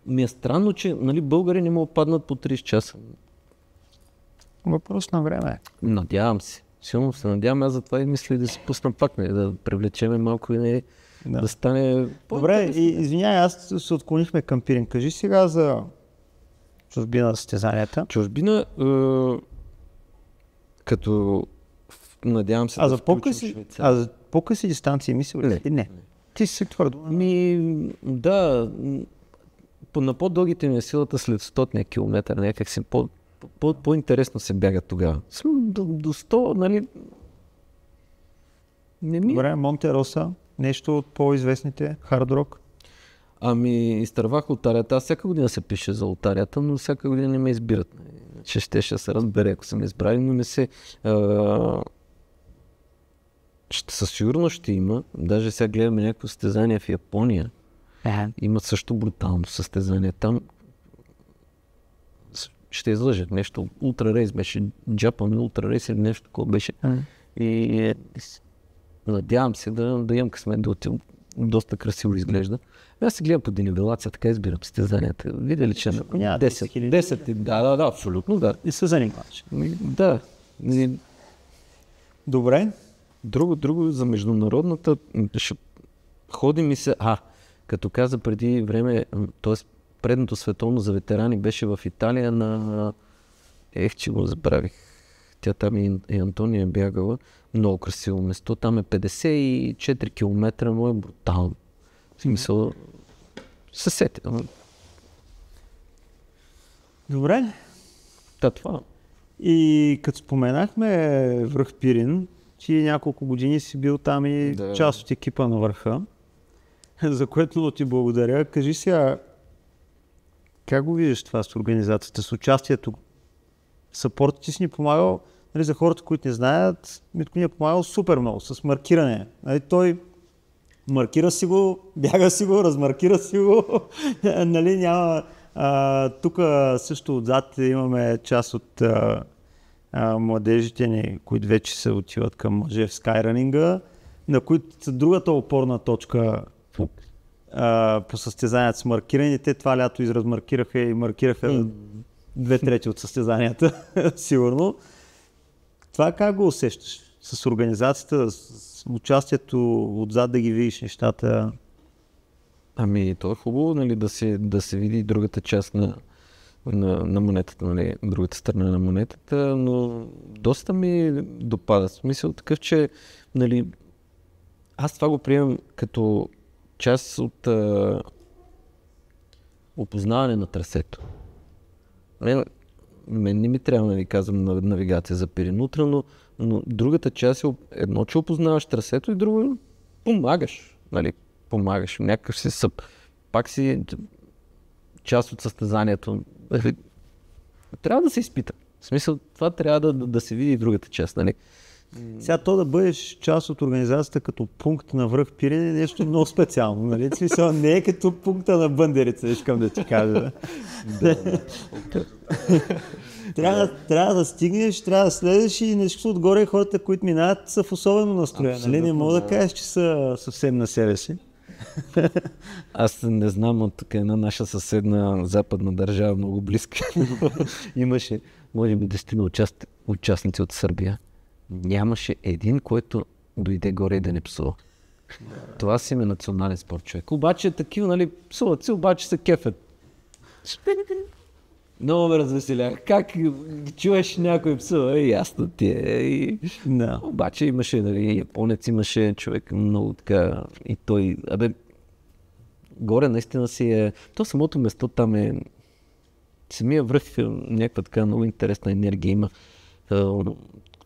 ми е странно, че, нали, българи не могат паднат по 30 часа. Въпрос на време. Надявам се. Силно се надявам, аз затова и мисля да се пусна пак, не, да привлечеме малко и да стане... Добре, и извинявай, аз се отклонихме към Пирин. Кажи сега за чужбина състезанията. Чужбина, като надявам се за по-къси дистанции мисля ли? Не. Ти си твърдо. Да, на по-дългите ми е силата след 100 километра, някак си по-интересно се бяга тогава. До 100, нали? Добре, Монте Роса, нещо от по-известните, Хард Рок. Изтървах лотарията. Аз всяка година се пише за лотарията, но всяка година не ме избират. Че ще се разбере, ако са ме избрали, но не се... Със сигурност ще има. Даже сега гледаме някакво състезание в Япония. Има също брутално състезание. Там ще излъжат нещо. Ултра рейс беше, Japan ултра рейс или нещо такова беше. И надявам се да имам късмет да отивам. Доста красиво изглежда. Аз се гледам по денивелация, така избирам състезанията. Видя ли, че 10, да, абсолютно, да. И се занимаваш. Да. Добре. Друго за международната, ходи ми се, като каза преди време, т.е. предното световно за ветерани беше в Италия на... че го забравих. Тя там и Антония е бягала. Много красиво место. Там е 54 км, но е брутално. В смисъл... Съсете. Добре. Това. И като споменахме връх Пирин, ти няколко години си бил там и част от екипа на върха, за което много ти благодаря. Кажи сега, как го виждаш това с организацията, с участието? Съпортът ти си ни помагал, нали, за хората, които не знаят, Митко ни е помагал супер много с маркиране. Нали, той маркира си го, бяга си го, размаркира си го. Нали, няма... тук също отзад имаме част от младежите ни, които вече се отиват към мъже в скайранинга, на които са другата опорна точка по състезанията с маркиране. Те това лято изразмаркираха и маркираха 2/3 от състезанията, сигурно. Това как го усещаш? С организацията, с участието отзад да ги видиш нещата? То е хубаво, нали, да се види другата част на монетата, нали, другата страна на монетата, но доста ми допада. Смисъл такъв, че, нали, аз това го приемам като част от опознаване на трасето. Мен не ми трябва да ви казвам навигация за Пирин Утра, но другата част е едно, че опознаваш трасето и друго помагаш. Нали? Помагаш. Някакъв си пак си част от състезанието. Трябва да се изпита. В смисъл, това трябва да се види и другата част, нали? Сега то да бъдеш част от организацията като пункт на връх Пирин е нещо много специално, нали? Смисъл, не е като пункта на Бъндерица, искам да ти кажа. Трябва да стигнеш, трябва да следеш и нещо отгоре хората, които минават, са в особено настроение. Нали? Не мога да кажеш, че са съвсем на себе си. Аз не знам, от тук една наша съседна западна държава, много близка. Имаше, може би, 10 участници от Сърбия. Нямаше един, който дойде горе и да не псува. Това си е национален спорт, човек. Обаче такива, нали, псуват си, обаче се кефят. Много ме развеселях. Как чуеш някой псува, ясно ти е. Да. Обаче имаше, нали, японец имаше човек много така и той, горе наистина си е, то самото место там е, самия връх някаква така много интересна енергия има.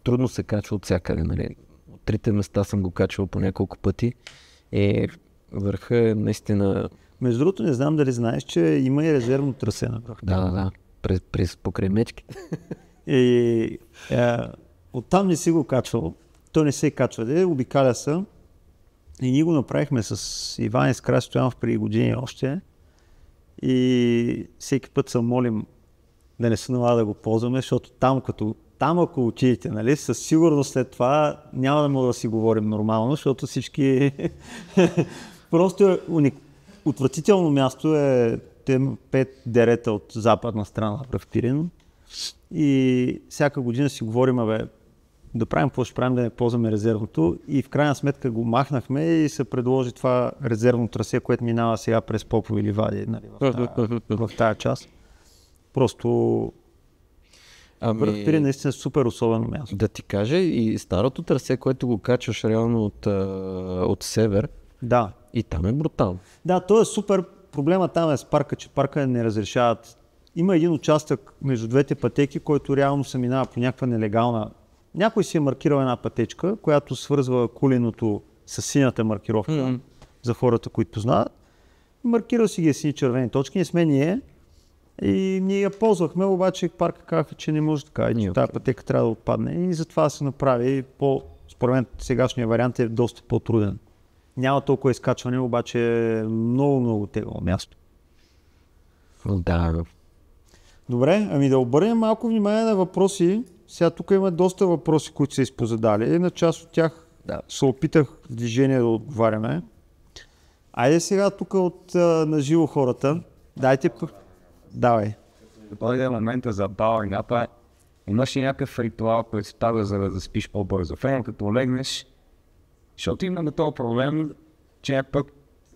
Трудно се качва от всякъде, нали. От 3 места съм го качвал по няколко пъти. Върха е наистина... Между другото, не знам дали знаеш, че има и резервно трасе на връх. Да. През покрай мечките. Оттам не си го качвал. Той не се качва, обикаля се. И ние го направихме с Иван и с Краси Стоянов преди години още. И всеки път се молим да не се налага да го ползваме, защото там ако отидете, нали, със сигурност след това няма да мога да си говорим нормално, защото всички... Просто е отвратително място е 5 дерета от западна страна на връх Пирин. И всяка година си говорим, да правим какво ще правим, да не ползваме резервното. И в крайна сметка го махнахме и се предложи това резервно трасе, което минава сега през Попови ливади, нали, в тази част. Просто връх Пирин наистина е супер особено място. Да ти кажа, и старото трасе, което го качваш реално от север, да. И там е брутално. Да, то е супер. Проблема там е с парка, че парка не разрешават. Има един участък между двете пътеки, който реално се минава по някаква нелегална. Някой си е маркирал една пътечка, която свързва Кулиното с синята маркировка за хората, които познават. Маркирал си ги сини червени точки, не сме ние. И ние я ползвахме, обаче парка казаха, че не може така. И тази пътека трябва да отпадне. И затова се направи според мен сегашния вариант е доста по-труден. Няма толкова изкачване, обаче е много тегло място. Да. Добре, да обърнем малко внимание на въпроси. Сега тук има доста въпроси, които са изпозадали. На част от тях се опитах в движение да отговаряме. Айде сега тук на живо хората. Дайте. Давай. Дойде момента за бауърнапа. Имаш ли някакъв ритуал, който става, за да спиш по-бързо? Фен, като легнеш, защото имаме този проблем, че пък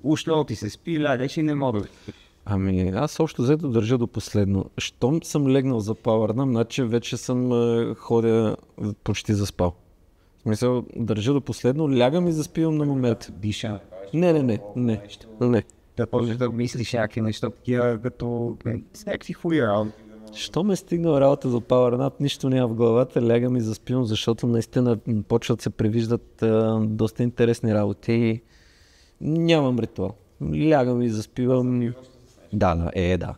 ушло ти се спи, лягаш и не мога да спиш. Аз общо взето държа до последно. Щом съм легнал за пауърнап, значи вече съм ходя почти заспал. В смисъл, държа до последно, лягам и заспивам на момент. Диша. Не. Да почнеш да мислиш някакви неща, като всякакви хуя. Що ме стигнал работа за пауърнап, нищо няма в главата, лягам и заспивам, защото наистина почват се превиждат доста интересни работи и нямам ритуал. Лягам и заспивам. Да.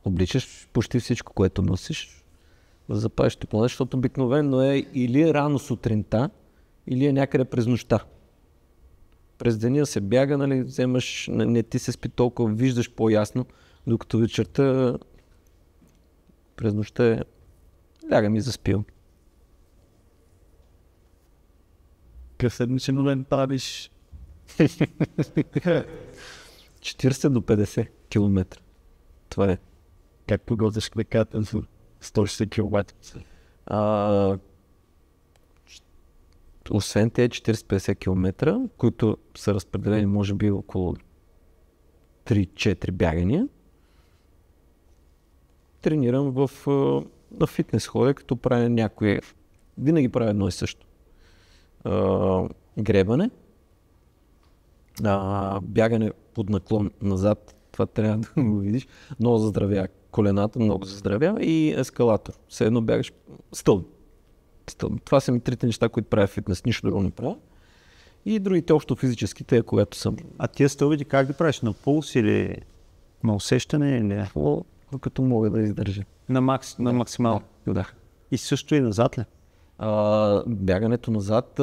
Обличаш почти всичко, което носиш, да запазиш тепло, защото обикновено е или рано сутринта, или е някъде през нощта. През деня се бяга, нали, вземаш, не ти се спи толкова, виждаш по-ясно, докато вечерта през нощта лягам и заспивам. Седмичен момент правиш 40 до 50 км. Това е. Как погодиш клеката за 160 км? Освен тези 40-50 км, които са разпределени може би около 3-4 бягания, тренирам на фитнес ходя, като правя някои, винаги правя едно и също. Гребане, бягане под наклон назад, това трябва да го видиш, много заздравява колената, много заздравява и ескалатор. Все едно бягаш стълб. Това са ми 3 неща, които правя фитнес, нищо друго не правя. И другите общо физическите, когато съм. А тия стълбите как ги правиш? На пулс или? На усещане или не? Като мога да издържа. На максимално. Да. И също и назад ли? Бягането назад,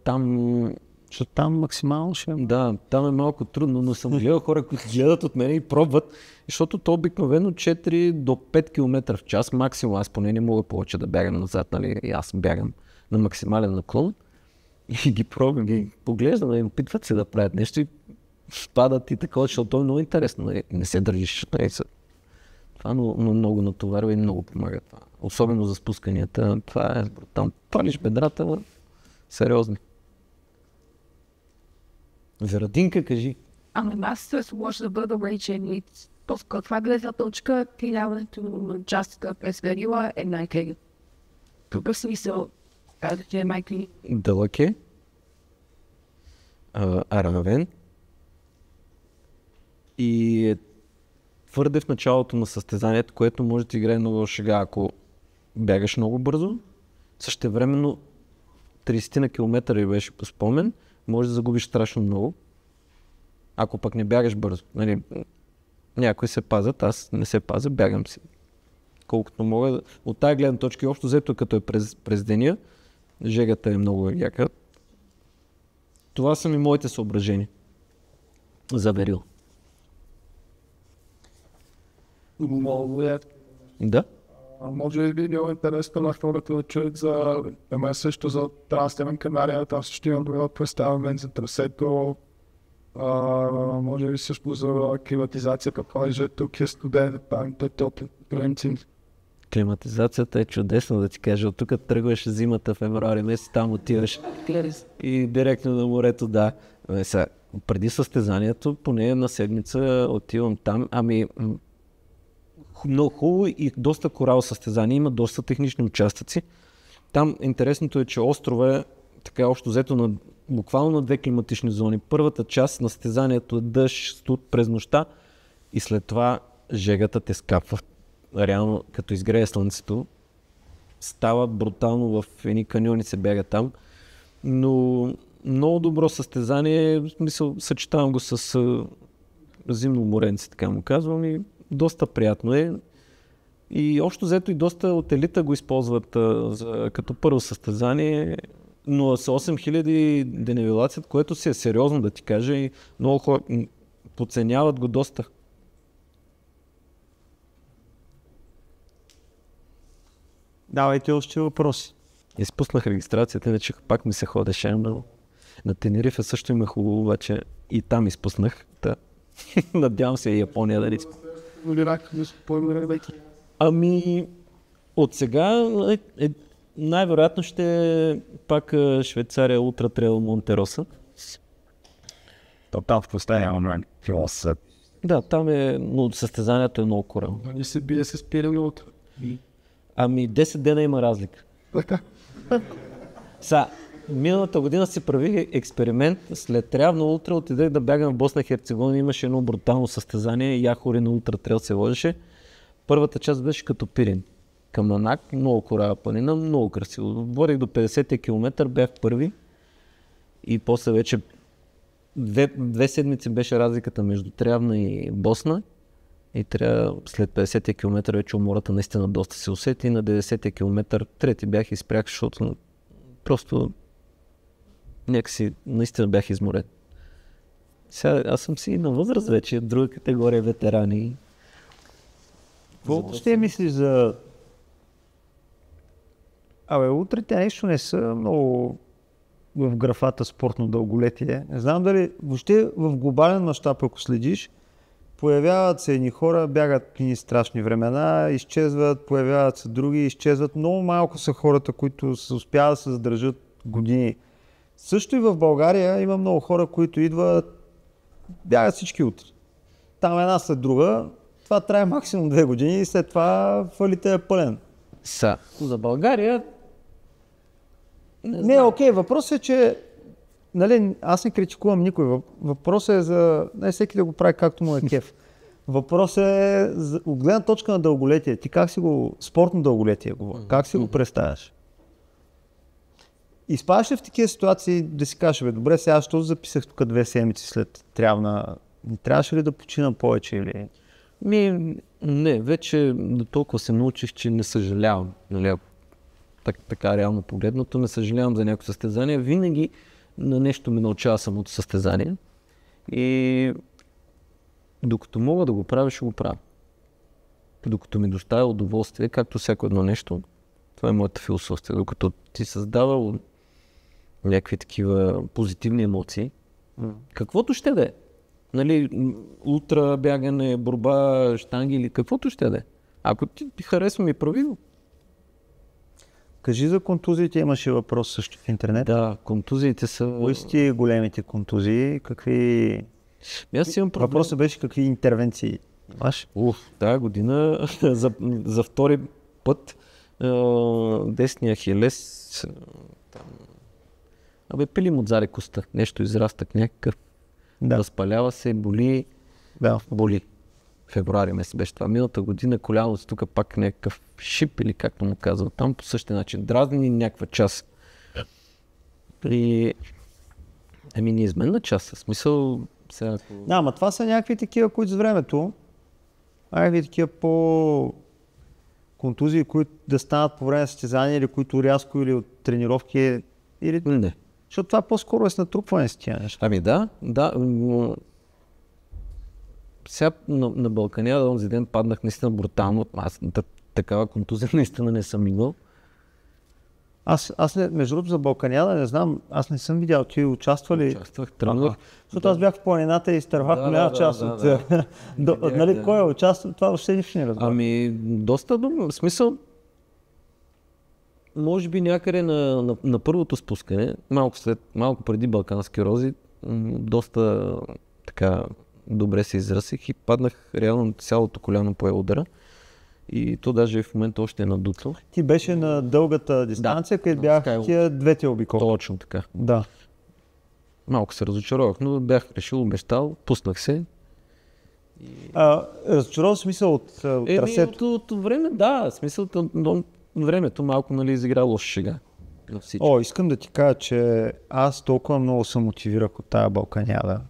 там... Защото там максимално ще... Да, там е малко трудно, но съм гледал хора, които гледат от мен и пробват, защото то обикновено 4 до 5 км в час максимум. Аз поне не мога повече да бягам назад, нали? И аз бягам на максимален наклон и ги пробвам, ги поглеждам и опитват се да правят нещо и падат и такова, защото то е много интересно. Нали? Не се държиш. Нали? Това много натоварва и много помага това. Особено за спусканията. Това е брутално. Палиш бедрата, сериозни. Верадинка, кажи. Аз се може да бъда речен. От каква гледна точка пиляването на частата през верила е най-къде. Тук смисъл, казахте майки. Дълъг е. Равен. И е твърде в началото на състезанието, което може да играе много шега, ако бягаш много бързо. Същевременно 30 на километъра беше по спомен, може да загубиш страшно много. Ако пък не бягаш бързо. Нали, някои се пазят, аз не се пазя, бягам си. Колкото мога. От тази гледна точка, общо взето като е през деня, жегата е много яка. Това са ми моите съображения за верил. Да? Може би било интересно на хората да чуят за мен също за Трансдевен Канария, там също имам добро представяне за трасето. Може би също за климатизацията, понеже тук е студен, там е топлен принцип. Климатизацията е чудесно, да ти кажа. От тук тръгваш зимата, февруари месец, там отиваш и директно на морето, да. Преди състезанието, поне на седмица отивам там, много хубаво и доста корал състезание, има доста технични участъци. Там интересното е, че острова е така общо взето буквално на 2 климатични зони. Първата част на състезанието е дъжд, студ през нощта и след това жегата те скапва. Реално, като изгрее слънцето, става брутално, в едни каньони се бяга там. Но много добро състезание, в смисъл съчетавам го с зимно моренце, така му казвам, и доста приятно е. И общо взето и доста от елита го използват като първо състезание, но с 8000 денивелацията, което си е сериозно да ти кажа, и много хора подценяват го доста. Давайте още въпроси. Изпуснах регистрацията, иначе пак ми се ходеше, но на Тенерифе също има хубаво, обаче и там изпуснах. Надявам се и Япония да не от сега най-вероятно ще е пак Швейцария Ултра Трейл Монтероса. Там в последния онлайн. Да, там е, но състезанието е много корално. Не се бие с пирали утре. 10 дена има разлика. Миналата година си правих експеримент, след Реавна Ултра отидех да бягам в Босна и Херцеговина, имаше едно брутално състезание, Яхори на Ултра Трейл се водеше. Първата част беше като Пирин. Каманак, много корава планина, много красиво. Водих до 50 км, бях първи и после вече 2 седмици беше разликата между Трявна и Босна. И трябва след 50 км вече умората наистина доста се усети и на 90 км трети бях изпрях, защото просто някакси наистина бях изморен. Сега аз съм си на възраст вече, друга категория ветерани. Какво ще мислиш за... Утрите нещо не са много в графата спортно дълголетие. Не знам дали въобще в глобален мащаб, ако следиш, появяват се едни хора, бягат едни страшни времена, изчезват, появяват се други, изчезват. Много малко са хората, които се успяват да се задържат години. Също и в България има много хора, които идват, бягат всички утре. Там една след друга, това трае максимум 2 години и след това фалите е пълен. За България... Окей, въпросът е, че нали, аз не критикувам никой. Въпросът е за... Не всеки да го прави както му е кеф. Въпросът е от гледна точка на дълголетие. Ти как си го... Спортно дълголетие говоря. Как си го представяш? Изпадаш ли в такива ситуации да си кажеш, добре, сега що записах тук 2 седмици след Трявна? Не трябваше ли да починам повече или... Не, вече до толкова се научих, че не съжалявам. Нали, така реално погледното, не съжалявам за някакво състезание. Винаги на нещо ме научава самото състезание. И докато мога да го правя, ще го правя. Докато ми доставя удоволствие, както всяко едно нещо, това е моята философия. Докато ти създава някакви такива позитивни емоции, каквото ще да е. Нали, ултра, бягане, борба, щанги или каквото ще да е. Ако ти харесва, ми прави го. Кажи за контузиите, имаше въпрос също в интернет. Да, контузиите са... Кои са ти големите контузии? Какви... Аз имам проблем. Въпросът беше какви интервенции имаш? Тая година за втори път десния хилес пилим отзади коста. Нещо израстък някакъв. Да. Възпалява се, боли. Да. Боли. Февруари месец беше това. Миналата година коляното тук пак някакъв шип или както му казва. Там по същия начин. Дразни някаква част. И... неизменна част. В смисъл... Сега... Да, ама това са някакви такива, които с времето, някакви такива по контузии, които да станат по време на състезание или които рязко или от тренировки или... Не. Защото това по-скоро е с натрупване с тия неща. Да. Сега на Балканяда онзи ден паднах наистина брутално. Аз такава контузия наистина не съм имал. Аз между другото за Балканяда не знам, аз не съм видял, ти участвали. Участвах, тръгнах. Защото аз бях в планината и изтървах голяма част от... Нали, кой е участвал, това въобще нищо не разбира. Доста в смисъл, може би някъде на първото спускане, малко преди Балкански рози, доста така добре се израсих и паднах реално цялото коляно пое удара. И то даже в момента още е надуто. Ти беше на дългата дистанция, където бях тия двете обиколки. Точно така. Да. Малко се разочаровах, но бях решил, обещал, пуснах се. Разочаровал смисъл от трасето? От време, да. Смисъл от времето малко изигра лоша шега. Искам да ти кажа, че аз толкова много се мотивирах от тая Балканяда.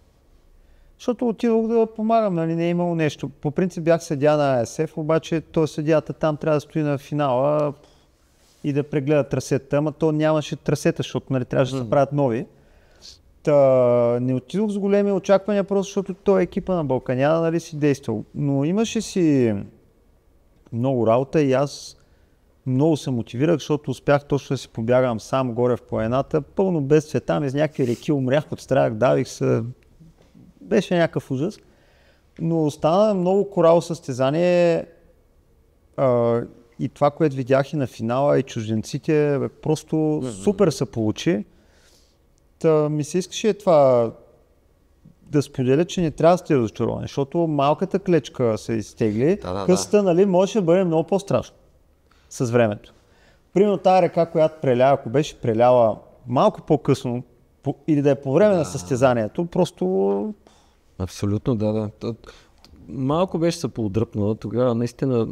Защото отидох да помагам, нали, не е имало нещо. По принцип бях съдия на АСФ, обаче той съдията там трябва да стои на финала и да прегледа трасета, ама то нямаше трасета, защото нали, трябваше да се правят нови. Не отидох с големи очаквания, просто защото той екипа на Балканяда нали, си действал. Но имаше си много работа и аз много се мотивирах, защото успях точно да си побягам сам горе в планината, пълно без цвета, из някакви реки умрях, отстрелях, давих се. Беше някакъв ужас, но стана много корал състезание и това, което видях и на финала и чужденците, просто супер се получи. Ми се искаше това да споделя, че не трябва да сте разочаровани, защото малката клечка се изтегли, късата нали, може да бъде много по-страшно с времето. Примерно тази река, която прелява, ако беше преляла малко по-късно или да е по време на състезанието, просто... Абсолютно, да. Малко беше се поудръпнала тогава, наистина,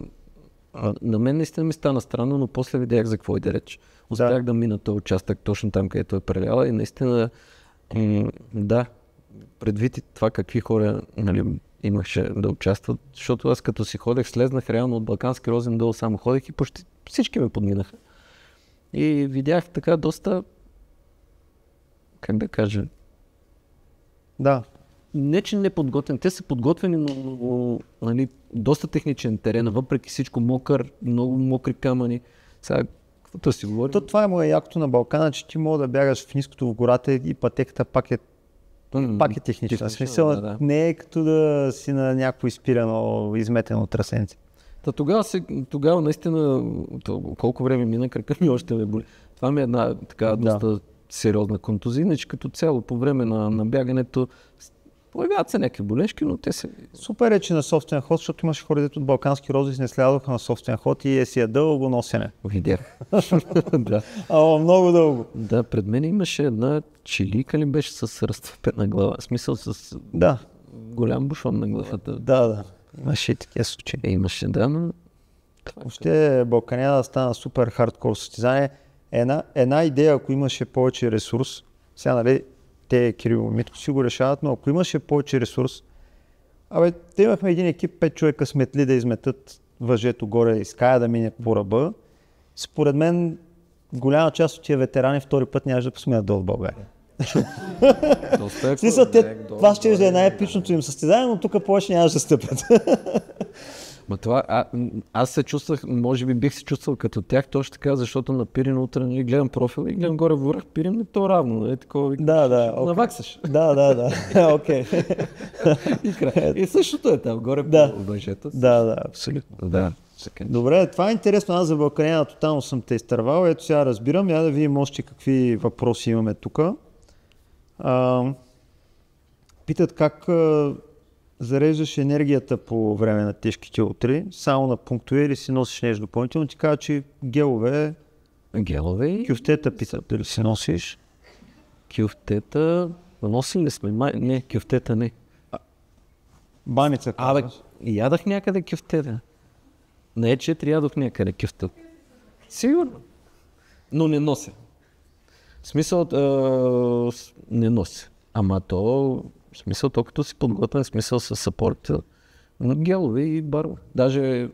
на мен наистина ми стана странно, но после видях за какво иде реч. Успях да мина този участък точно там, където е преляла и наистина, да, предвид това какви хора нали, имаше да участват, защото аз като си ходех, слезнах реално от Балкански розен долу, само ходех и почти всички ме подминаха. И видях така доста, как да кажа, да. Не, че не подготвени. Те са подготвени, но нали, доста техничен терен, въпреки всичко мокър, много мокри камъни. Сега, каквото си говорим? Това е моя якото на Балкана, че ти мога да бягаш в ниското в гората и пътеката пак е технична. Смисъл, не е като да си на някакво изпирано, изметено трасенце. Тогава наистина, колко време мина, крака ми още ме боли. Това ми е една така доста сериозна контузия, иначе като цяло по време на бягането появяват се някакви болешки, но те се... Супер е, че на собствен ход, защото имаше хора, дето от Балкански рози не слядоха на собствен ход и си дълго носене. Видях. Да. Много дълго. Да, пред мен имаше една чилика ли беше с разцепена глава, в смисъл с голям бушон на главата. Да. Имаше и такива случаи. Имаше, да, но... Въобще Балканяда стана супер хардкор състезание. Една идея, ако имаше повече ресурс, сега нали, те Кирил и Митко си го решават, но ако имаше повече ресурс, Те имахме един екип, 5 човека сметли да изметат въжето горе и ская да мине по ръба. Според мен, голяма част от тия ветерани втори път нямаше да посмеят долу в България. В смисъл, това ще е най-епичното им състезание, но тук повече нямаше да стъпят. Аз се чувствах, може би бих се чувствал като тях, точно така, защото на Пирин утре гледам профила и гледам горе в връх Пирин, то равно, е такова. Наваксаш. Да, окей. И същото е там, горе по въжето. Да, абсолютно. Да. Добре, това е интересно, аз за Балканяна тотално съм те изтървал, ето сега разбирам, я да видим още какви въпроси имаме тук. Питат как зареждаш енергията по време на тежките утри, само на пунктове или си носиш нещо допълнително, ти казва, че гелове и кюфтета питат, дали си носиш? Кюфтета, носим ли сме? Не, кюфтета не. Баница казваш? Ядах някъде кюфтета. Не е 4, ядох някъде кюфтета. Сигурно. Но не нося. В смисъл, не нося. Ама то, в смисъл, то като си подготвен, в смисъл с съпорт, гелове и барове. Даже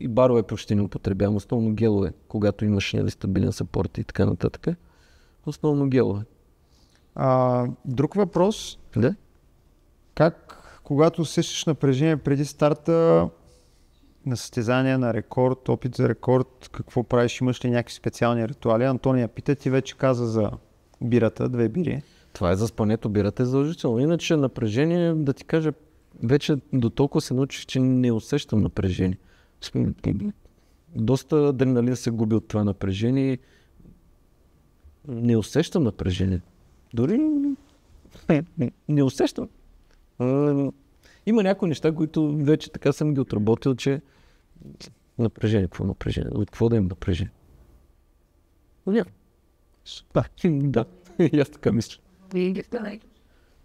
и барове почти не употребявам, основно гелове, когато имаш стабилен съпорт и така нататък. Основно гелове. Друг въпрос. Да? Как, когато усещаш напрежение преди старта на състезание, на рекорд, опит за рекорд, какво правиш, имаш ли някакви специални ритуали? Антония пита, ти вече каза за бирата, 2 бири. Това е за спането, бирата е задължително. Иначе напрежение, да ти кажа, вече до толкова се научих, че не усещам напрежение. Доста адреналин се губи от това напрежение. Не усещам напрежение. Дори не усещам. Има някои неща, които вече така съм ги отработил, че напрежение, какво напрежение? От какво да им напрежение? Да, и аз така мисля.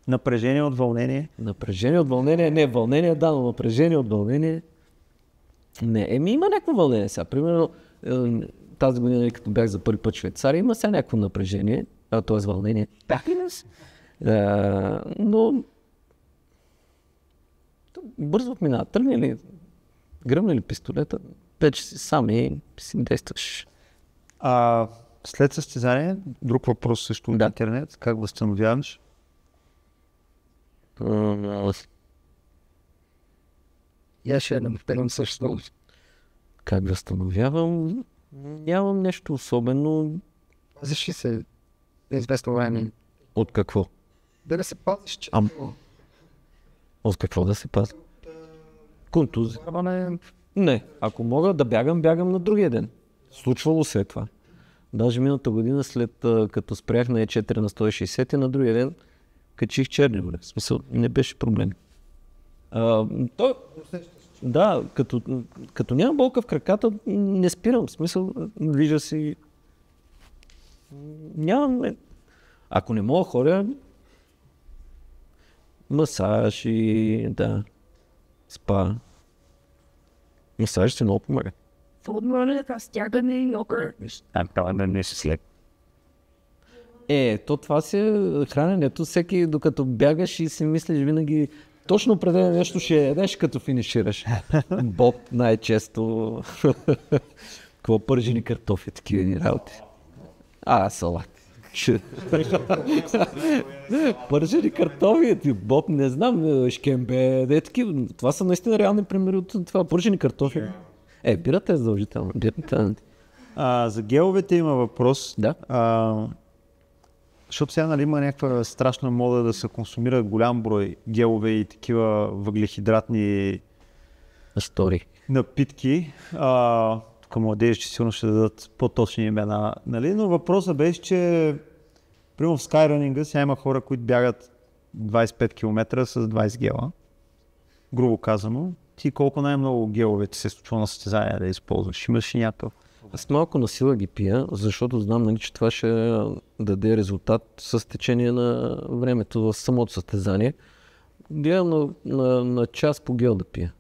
Напрежение от вълнение? Напрежение от вълнение, не, вълнение да, но напрежение от вълнение не. Има някакво вълнение сега. Примерно тази година, като бях за първи път в Швейцария, има сега някакво напрежение, т.е. вълнение. Но бързо минава. Тръгне ли, гръмне ли пистолета, вече си сам и си действаш. След състезание, друг въпрос също от интернет, как възстановяваш? Я ще напълно също. Как възстановявам? Нямам нещо особено. Защи се известно време. От какво? Да се пазиш, че... От какво да се пазя? Контузия. Не, ако мога да бягам на другия ден. Случвало се това. Даже миналата година, след като спрях на E4 на 160, на другия ден качих Черни горе. В смисъл, не беше проблем. Да, като нямам болка в краката, не спирам. В смисъл, вижда си... Нямам... Ако не мога ходя, масаж и спа. Масаж ще много помага. То това си е храненето. Всеки, докато бягаш и си мислиш винаги, точно определено нещо ще ядеш, като финишираш. Боб най-често. Какво пържени картофи, такива ни работи. Салат. Пържени картофи, Боб, не знам, шкембе, такива. Това са наистина реални примери от това. Пържени картофи. Бирата е задължителна. За геловете има въпрос. Да. Защото сега има някаква страшна мода да се консумира голям брой гелове и такива въглехидратни напитки. Тук младежите сигурно ще дадат по-точни имена. Нали? Но въпросът беше, че примерно в скайрънинга сега има хора, които бягат 25 км с 20 гела. Грубо казано. Ти колко най-много гелове ти се случва на състезание да използваш? Имаш ли някакъв? Аз малко на сила ги пия, защото знам, че това ще даде резултат с течение на времето в самото състезание. Гледам на час по гел да пия.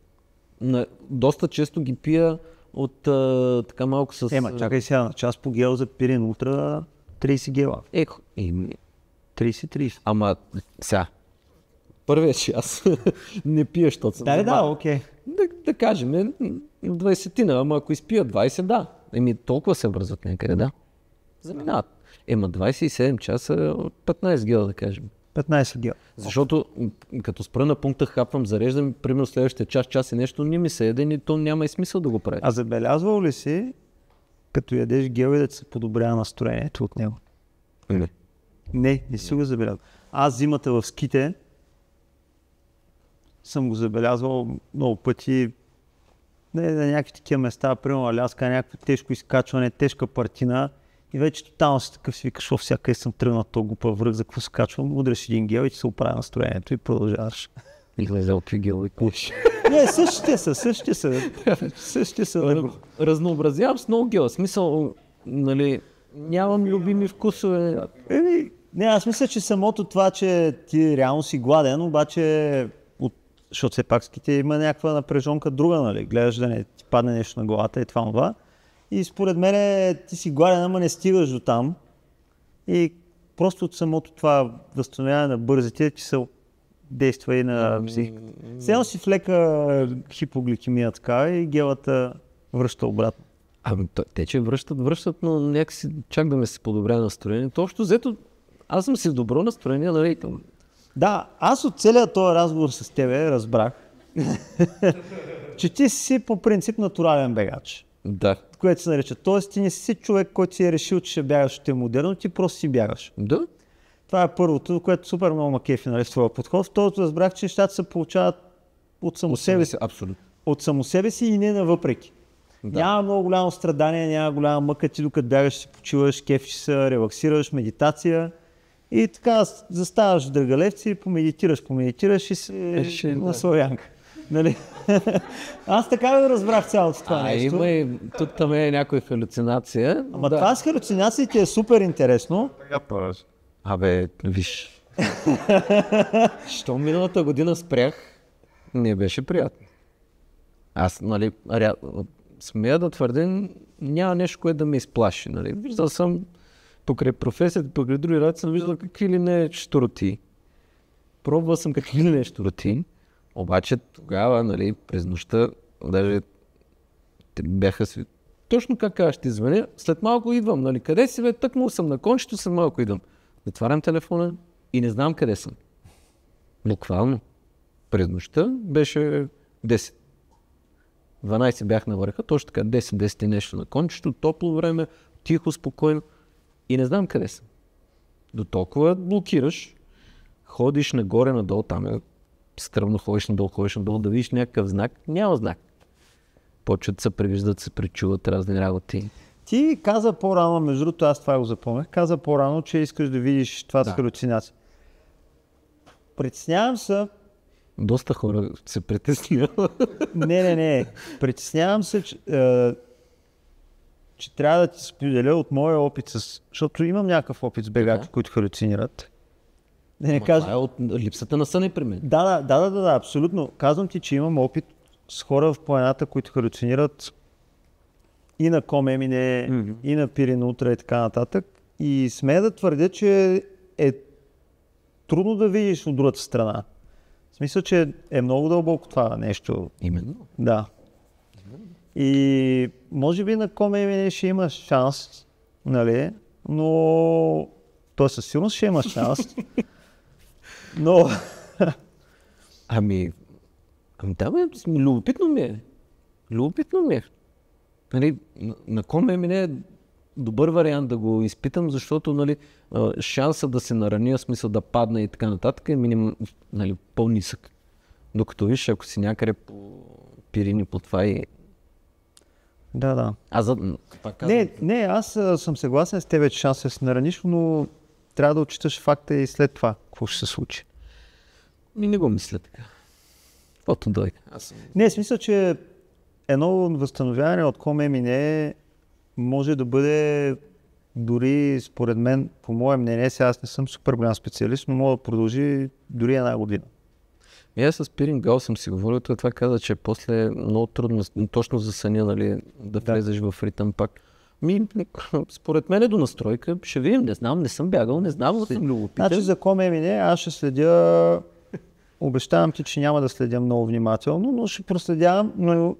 Доста често ги пия от така малко с... Чакай сега, на час по гел за Пирин Ултра 30 гела. 30. Ама сега, първия час не пия, защото съм окей. Да кажем, 20-тина, ама ако изпия 20, да. Толкова се връзват някъде, да. Заминават. 27 часа, 15 гела, да кажем. 15 гела. Защото като спра на пункта, хапвам, зареждам, примерно следващия час и нещо, не ми се яде, то няма и смисъл да го прави. А забелязвал ли си, като ядеш гел и да се подобрява настроението от него? Не си го забелязвал. Аз зимата в ските съм го забелязвал много пъти на някакви такива места, примерно Аляска, някакво тежко изкачване, тежка партина и вече тотално си такъв си викаш, всяка съм тръгнал този глупав връх, за какво се качвам, удреш един гел и ти се оправя настроението и продължаваш. И гледал какви гелови пиеш. Не, същите са. Разнообразявам с много гела. Смисъл, нали, нямам любими вкусове. Не, аз мисля, че самото това, че ти реално си гладен, обаче, защото все пак ските има някаква напрежонка друга, нали, гледаш да не ти падне нещо на главата и това. И според мен ти си гладен, ама не стигаш до там. И просто от самото това възстановяване на бързите, че се действа и на психиката. Сега си в лека хипогликемия така и гелата връща обратно. Те, че връщат, но някакси чак да ме се подобря настроението. Общо взето, аз съм си в добро настроение, нали? Да, аз от целият този разговор с тебе разбрах, че ти си по принцип натурален бегач. Да. Което се нарича. Тоест ти не си човек, който си е решил, че ще бягаш, ще е модерно, ти просто си бягаш. Да. Това е първото, което супер много ма кефи, нали, в твоя подход. Второто разбрах, че нещата се получават от само себе си. Абсолютно. От само себе си и не навъпреки. Да. Няма много голямо страдание, няма голяма мъка, ти докато бягаш, си почиваш, кефиш се, релаксираш, медитация. И така заставаш в Драгалевци, помедитираш и си на славянка. Нали? Аз така да разбрах цялото това нещо. Има и тук там е някоя халюцинация. Ама това с халюцинациите е супер интересно. Виж. Що миналата година спрях, не беше приятно. Аз, нали, смея да твърдя, няма нещо, което да ме изплаши. Нали. Виждал съм покрай професията, покрай други работи, съм виждал какви ли не щуроти. Пробвал съм какви ли не щуроти. Обаче тогава, нали, през нощта, даже те бяха си... Точно как кажа, ще звъня, след малко идвам, нали, къде си бе, тъкнал съм на кончето, след малко идвам. Отварям телефона и не знам къде съм. Буквално. През нощта беше 10. 12 бях на върха, точно така 10 и нещо на кончето, топло време, тихо, спокойно и не знам къде съм. До толкова блокираш, ходиш нагоре-надолу, там е стръмно, ходиш надолу, да видиш някакъв знак, няма знак. Почват да се превиждат, се пречуват разни работи. Ти каза по-рано, между другото, аз това го запомнях, каза по-рано, че искаш да видиш това с халюцинация. Притеснявам се. Доста хора се притесняват. Не. Притеснявам се, че трябва да ти споделя от моя опит защото имам някакъв опит с бегачи, които халюцинират. Това е от липсата на сън и при мен. Да, абсолютно. Казвам ти, че имам опит с хора в планината, които халюцинират и на Комемине, и на Пирин Утра и така нататък. И смея да твърдя, че е трудно да видиш от другата страна. В смисъл, че е много дълбоко това нещо. Именно. Да. И може би на Комемине ще има шанс, нали, но той със сигурност ще има шанс. Но... любопитно ми е. Нали, на Комемине е добър вариант да го изпитам, защото, нали, шанса да се нарани, в смисъл да падне и така нататък е нали, по-нисък. Докато виж, ако си някъде по Пирини, по това и... Да. Не, аз съм съгласен с теб, че шансът да се нараниш, но трябва да отчиташ факта и след това, какво ще се случи. Не го мисля така. Каквото дойде. Не, смисъл, че едно възстановяване от Комемине може да бъде дори, според мен, по мое мнение, сега аз не съм супер голям специалист, но може да продължи дори една година. Аз с Пирин Гал съм си говорил, това каза, че после е много трудно, точно за съня, нали, да влезеш в ритъм пак. Според мен е до настройка, ще видим, не знам, не съм бягал, не знам, но съм любопитен. Значи за Комемине аз ще следя обещавам ти, че няма да следя много внимателно, но ще проследявам, но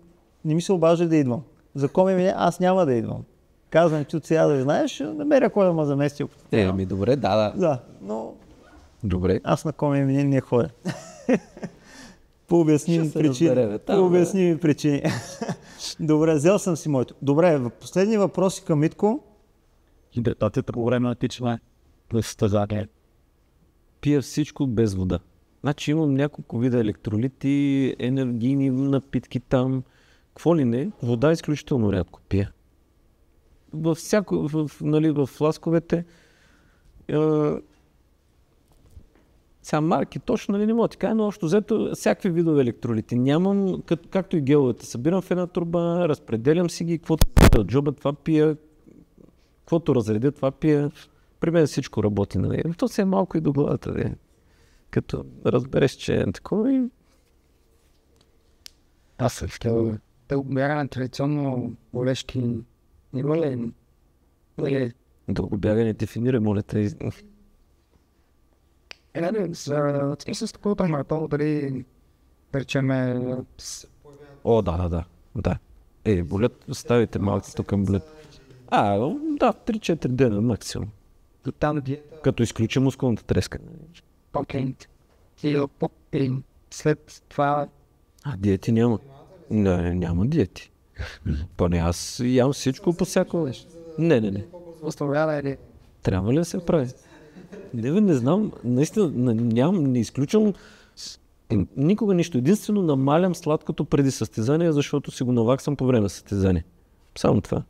не ми се обажда да идвам. Закони ми, аз няма да идвам. Казвам ти от сега да знаеш, ще намеря кой да ме замести. Добре, да. Да, но Добре. аз на коми ми не ходя. По обясними причини. По обясними причини. Добре, взел съм си моето. Добре, последни въпроси към Митко. Хидратацията по време на тичане на състезание. Пия всичко без вода. Значи имам няколко вида електролити, енергийни напитки там. Какво ли не, вода изключително рядко пия. В фласковете. Сега марки точно не мога да ти кажа, но общо взето всякакви видове електролити. Нямам, както и геловете, събирам в една турба, разпределям си ги, каквото от джоба това пия, каквото разредя това пия. При мен всичко работи, нали? То се е малко и до главата, де. Като разбереш, че е такова и... Аз съм искал да обмеря традиционно болешки. Има ли? Дългобягане дефинира, моля те. С такова маратон, дали речеме... О, да. Болят, ставите малки тук към болят. Да, 3-4 дена максимум. Тотална диета. Като изключим мускулната треска. След това... Диети няма. Не, няма диети. Поне аз ям всичко по всяко нещо. Не. Оставлява ли? Трябва ли да се прави? Не знам, наистина не изключвам никога нищо. Единствено намалям сладкото преди състезание, защото си го наваксам по време на състезание. Само това.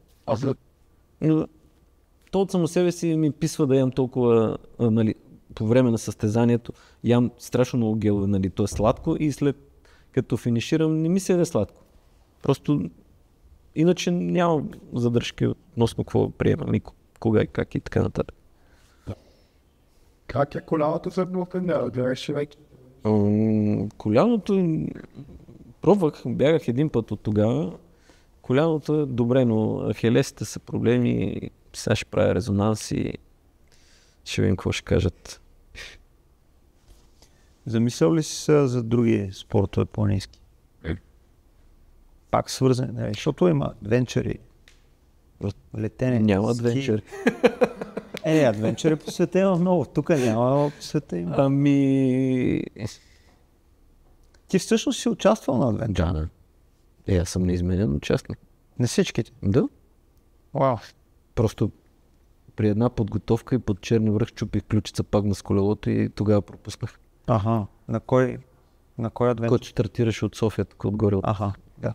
То от само себе си ми писва да ям толкова, нали, по време на състезанието. Ям страшно много гелове, нали, то е сладко и след като финиширам не ми се яде сладко. Просто иначе нямам задръжки относно какво приемам, кога и как и така нататък. Как е коляното за блокадера? Бягаш вече? Коляното пробвах, бягах един път от тогава. Коляното е добре, но ахилесите са проблеми. Сега ще правя резонанс и ще видим какво ще кажат. Замислял ли си се за други спортове по-ниски? Пак свързани, защото има адвенчъри, летене, няма адвенчъри. Адвенчъри по света има много, тук няма, по света има. Ти всъщност си участвал на адвенчър? Да. Аз съм неизменен участник. На всичките? Да. Вау. Просто при една подготовка и под Черни връх чупих ключица пак на колелото и тогава пропуснах. На кой адвенчър? Който стартираше от София, тук отгоре. Да.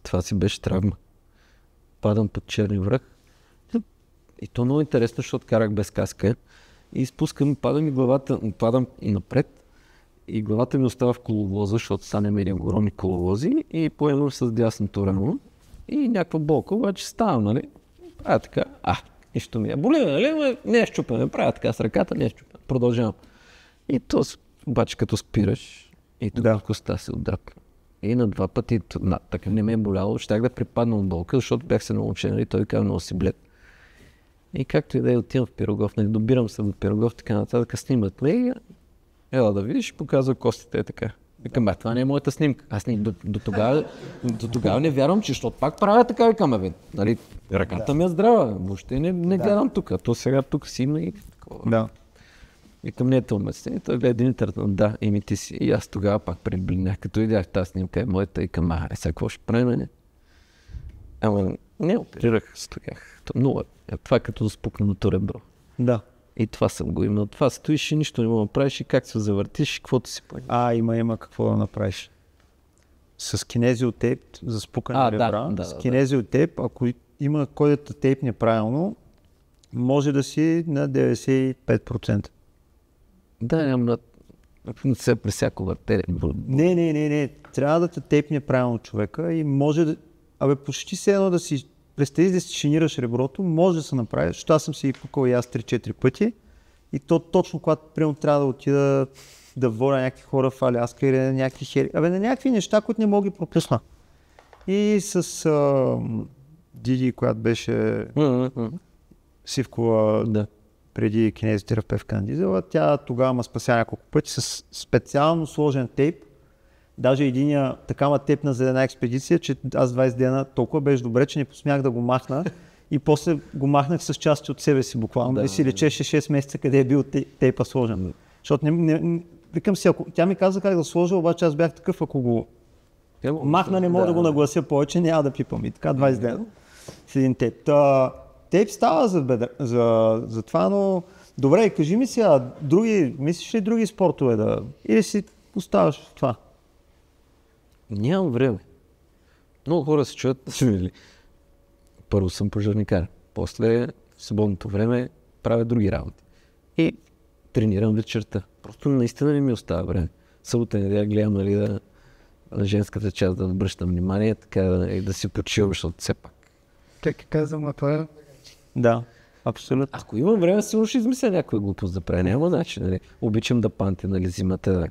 Това си беше травма. Падам под Черни връх. И то много интересно, защото карах без каска. И спускам, падам напред. И главата ми остава в коловоза, защото са намерим огромни коловози. И поемам с дясното рамо. И някаква болка, обаче ставам, нали? Правя така. Нищо ми е. Боли, нали? Не е щупен. Правя така с ръката, не е щупен. Продължавам. И то, обаче като спираш, и тук коста се отдръпна. И на 2 пъти, така не ме е боляло, щях да припадна от болка, защото бях се научен, нали? Той казва много си блед. И както и да отивам в Пирогов, нали? Добирам се до Пирогов, така нататък, снимат ме. Ела да видиш, показва костите е така. Викам, това не е моята снимка. Аз до тогава не вярвам, че защото пак правя така, викам, нали, ръката ми е здрава, въобще не гледам тук. То сега тук си има и такова. Да. Викам, не е тълмец. Той гледа интернет, да, ими ти си. И аз тогава пак преблинях, като видях тази снимка, моята и към, сега какво ще правим, не? Не оперирах, стоях. Нула. Това е като спукненото ребро. Да. И това съм го имал. Това стоиш и нищо не мога да направиш и как се завъртиш, каквото си поема. Има какво да направиш. С кинезиотейп за спукане ребра. С кинезиотейп, ако има кой да тейпне правилно, може да си на 95%. Да, нямам не се пресяко артерия. Не. Трябва да те тейпне правилно човека и може да... почти все едно да си... Представи да си шинираш реброто, може да се направи, защото аз съм си ги пукал и аз 3-4 пъти и то точно когато примерно трябва да отида да водя някакви хора в Аляска или на някакви хери, на някакви неща, които не мога да пропусна. И с Диди, която беше Сивкова преди кинезиотерапевка на дизела. Тя тогава ме спася няколко пъти с специално сложен тейп. Даже единия така ме тепна за една експедиция, че аз 20 дена толкова беше добре, че не посмях да го махна. И после го махнах с части от себе си буквално. Да си лечеше 6 месеца къде е бил тейпа сложен. Защото викам си, ако тя ми каза как да сложа, обаче аз бях такъв, ако го махна, не мога да го наглася повече, няма да пипам. И така 20 дена с един тейп. Тейп става за това, но добре, кажи ми сега, мислиш ли други спортове или си оставаш в това? Нямам време. Много хора се чуят. Първо съм пожарникар, после в свободното време правя други работи. И тренирам вечерта. Просто наистина не ми остава време. Събота неделя гледам на женската част да обръщам внимание, така да си почивам, защото все пак. Как казвам на това? Да, абсолютно. Ако имам време, сигурно ще измисля някоя глупост да правя. Няма начин. Нали. Обичам да панте, нали, зимата.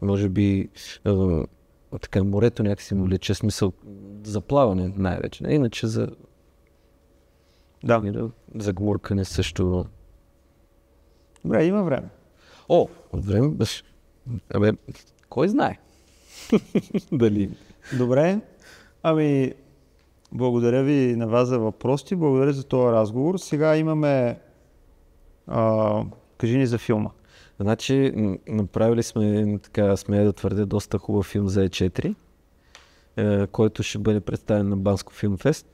Може би така морето някакси му влече смисъл за плаване най-вече. Не? Иначе за гуркане също. Добре, има време. От време беше. Кой знае? Дали? Добре. Благодаря ви на вас за въпросите, благодаря за този разговор. Сега имаме... кажи ни за филма. Значи, направили сме, така смея да твърдя, доста хубав филм за E4, който ще бъде представен на Банско филмфест,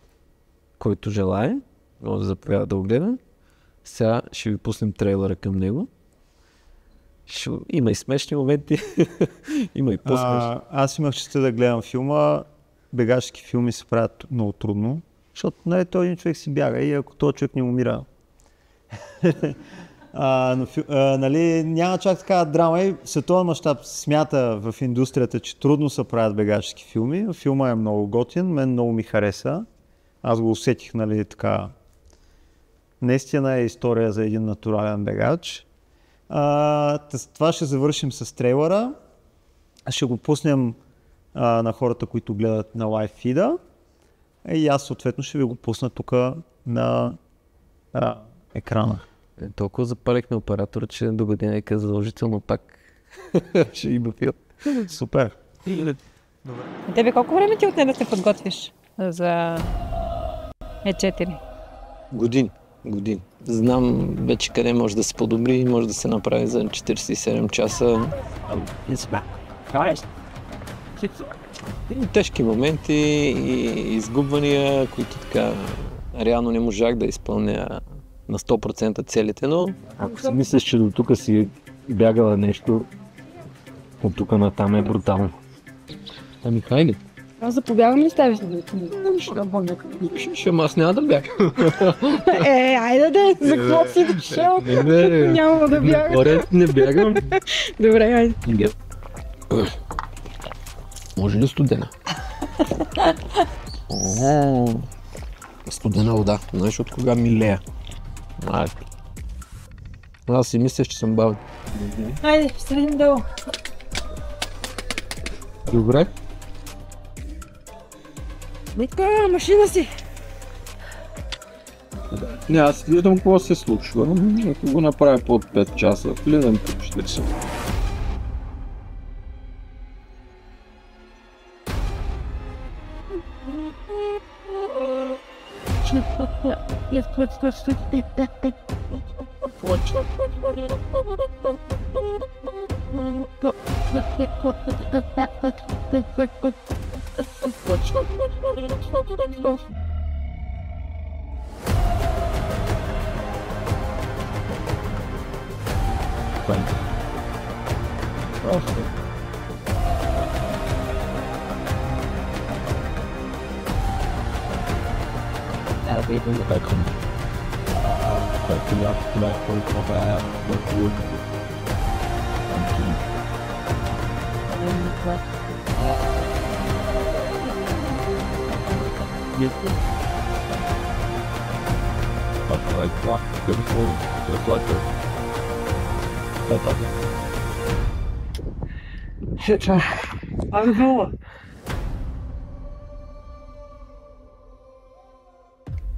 който желае, може да заповяда да го гледа. Сега ще ви пуснем трейлера към него. Има и смешни моменти, има и по-смешни. Аз имах честа да гледам филма. Бегачески филми се правят много трудно, защото той един човек си бяга и ако този човек не умира. Нали, няма чак такава драма и в световен мащаб смята в индустрията, че трудно се правят бегачески филми. Филма е много готин, мен много ми хареса. Аз го усетих, нали, така. Наистина е история за един натурален бегач. Това ще завършим с трейлера. Ще го пуснем на хората, които гледат на лайв фида. И аз съответно ще ви го пусна тук на екрана. Толкова запалихме оператора, че до година е задължително пак ще има филм. Супер. Тебе колко време ти отне да се подготвиш за E4? Години. Знам вече къде може да се подобри, може да се направи за 47 часа. Тежки моменти и изгубвания, които така реално не можах да изпълня на 100% целите, но ако си мислиш, че до тук си бягала нещо, от тук натам е брутално. Хайде. Аз да побягам ли с тебе? Ще аз няма да бягам. Айде за какво си дошъл? Няма да бягам. Не бягам. Добре, айде. Може ли студена? Студена вода. Знаеш от кога милея? Аз си мисля, че съм бавен. Айде, ще видим долу. Добре. Машина си. Не, аз гледам какво се случва. Ако го направя под 5 часа, гледам по 40.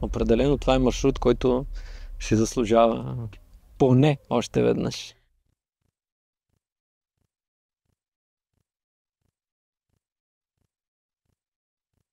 Определено това е маршрут, който ще заслужава поне още веднъж.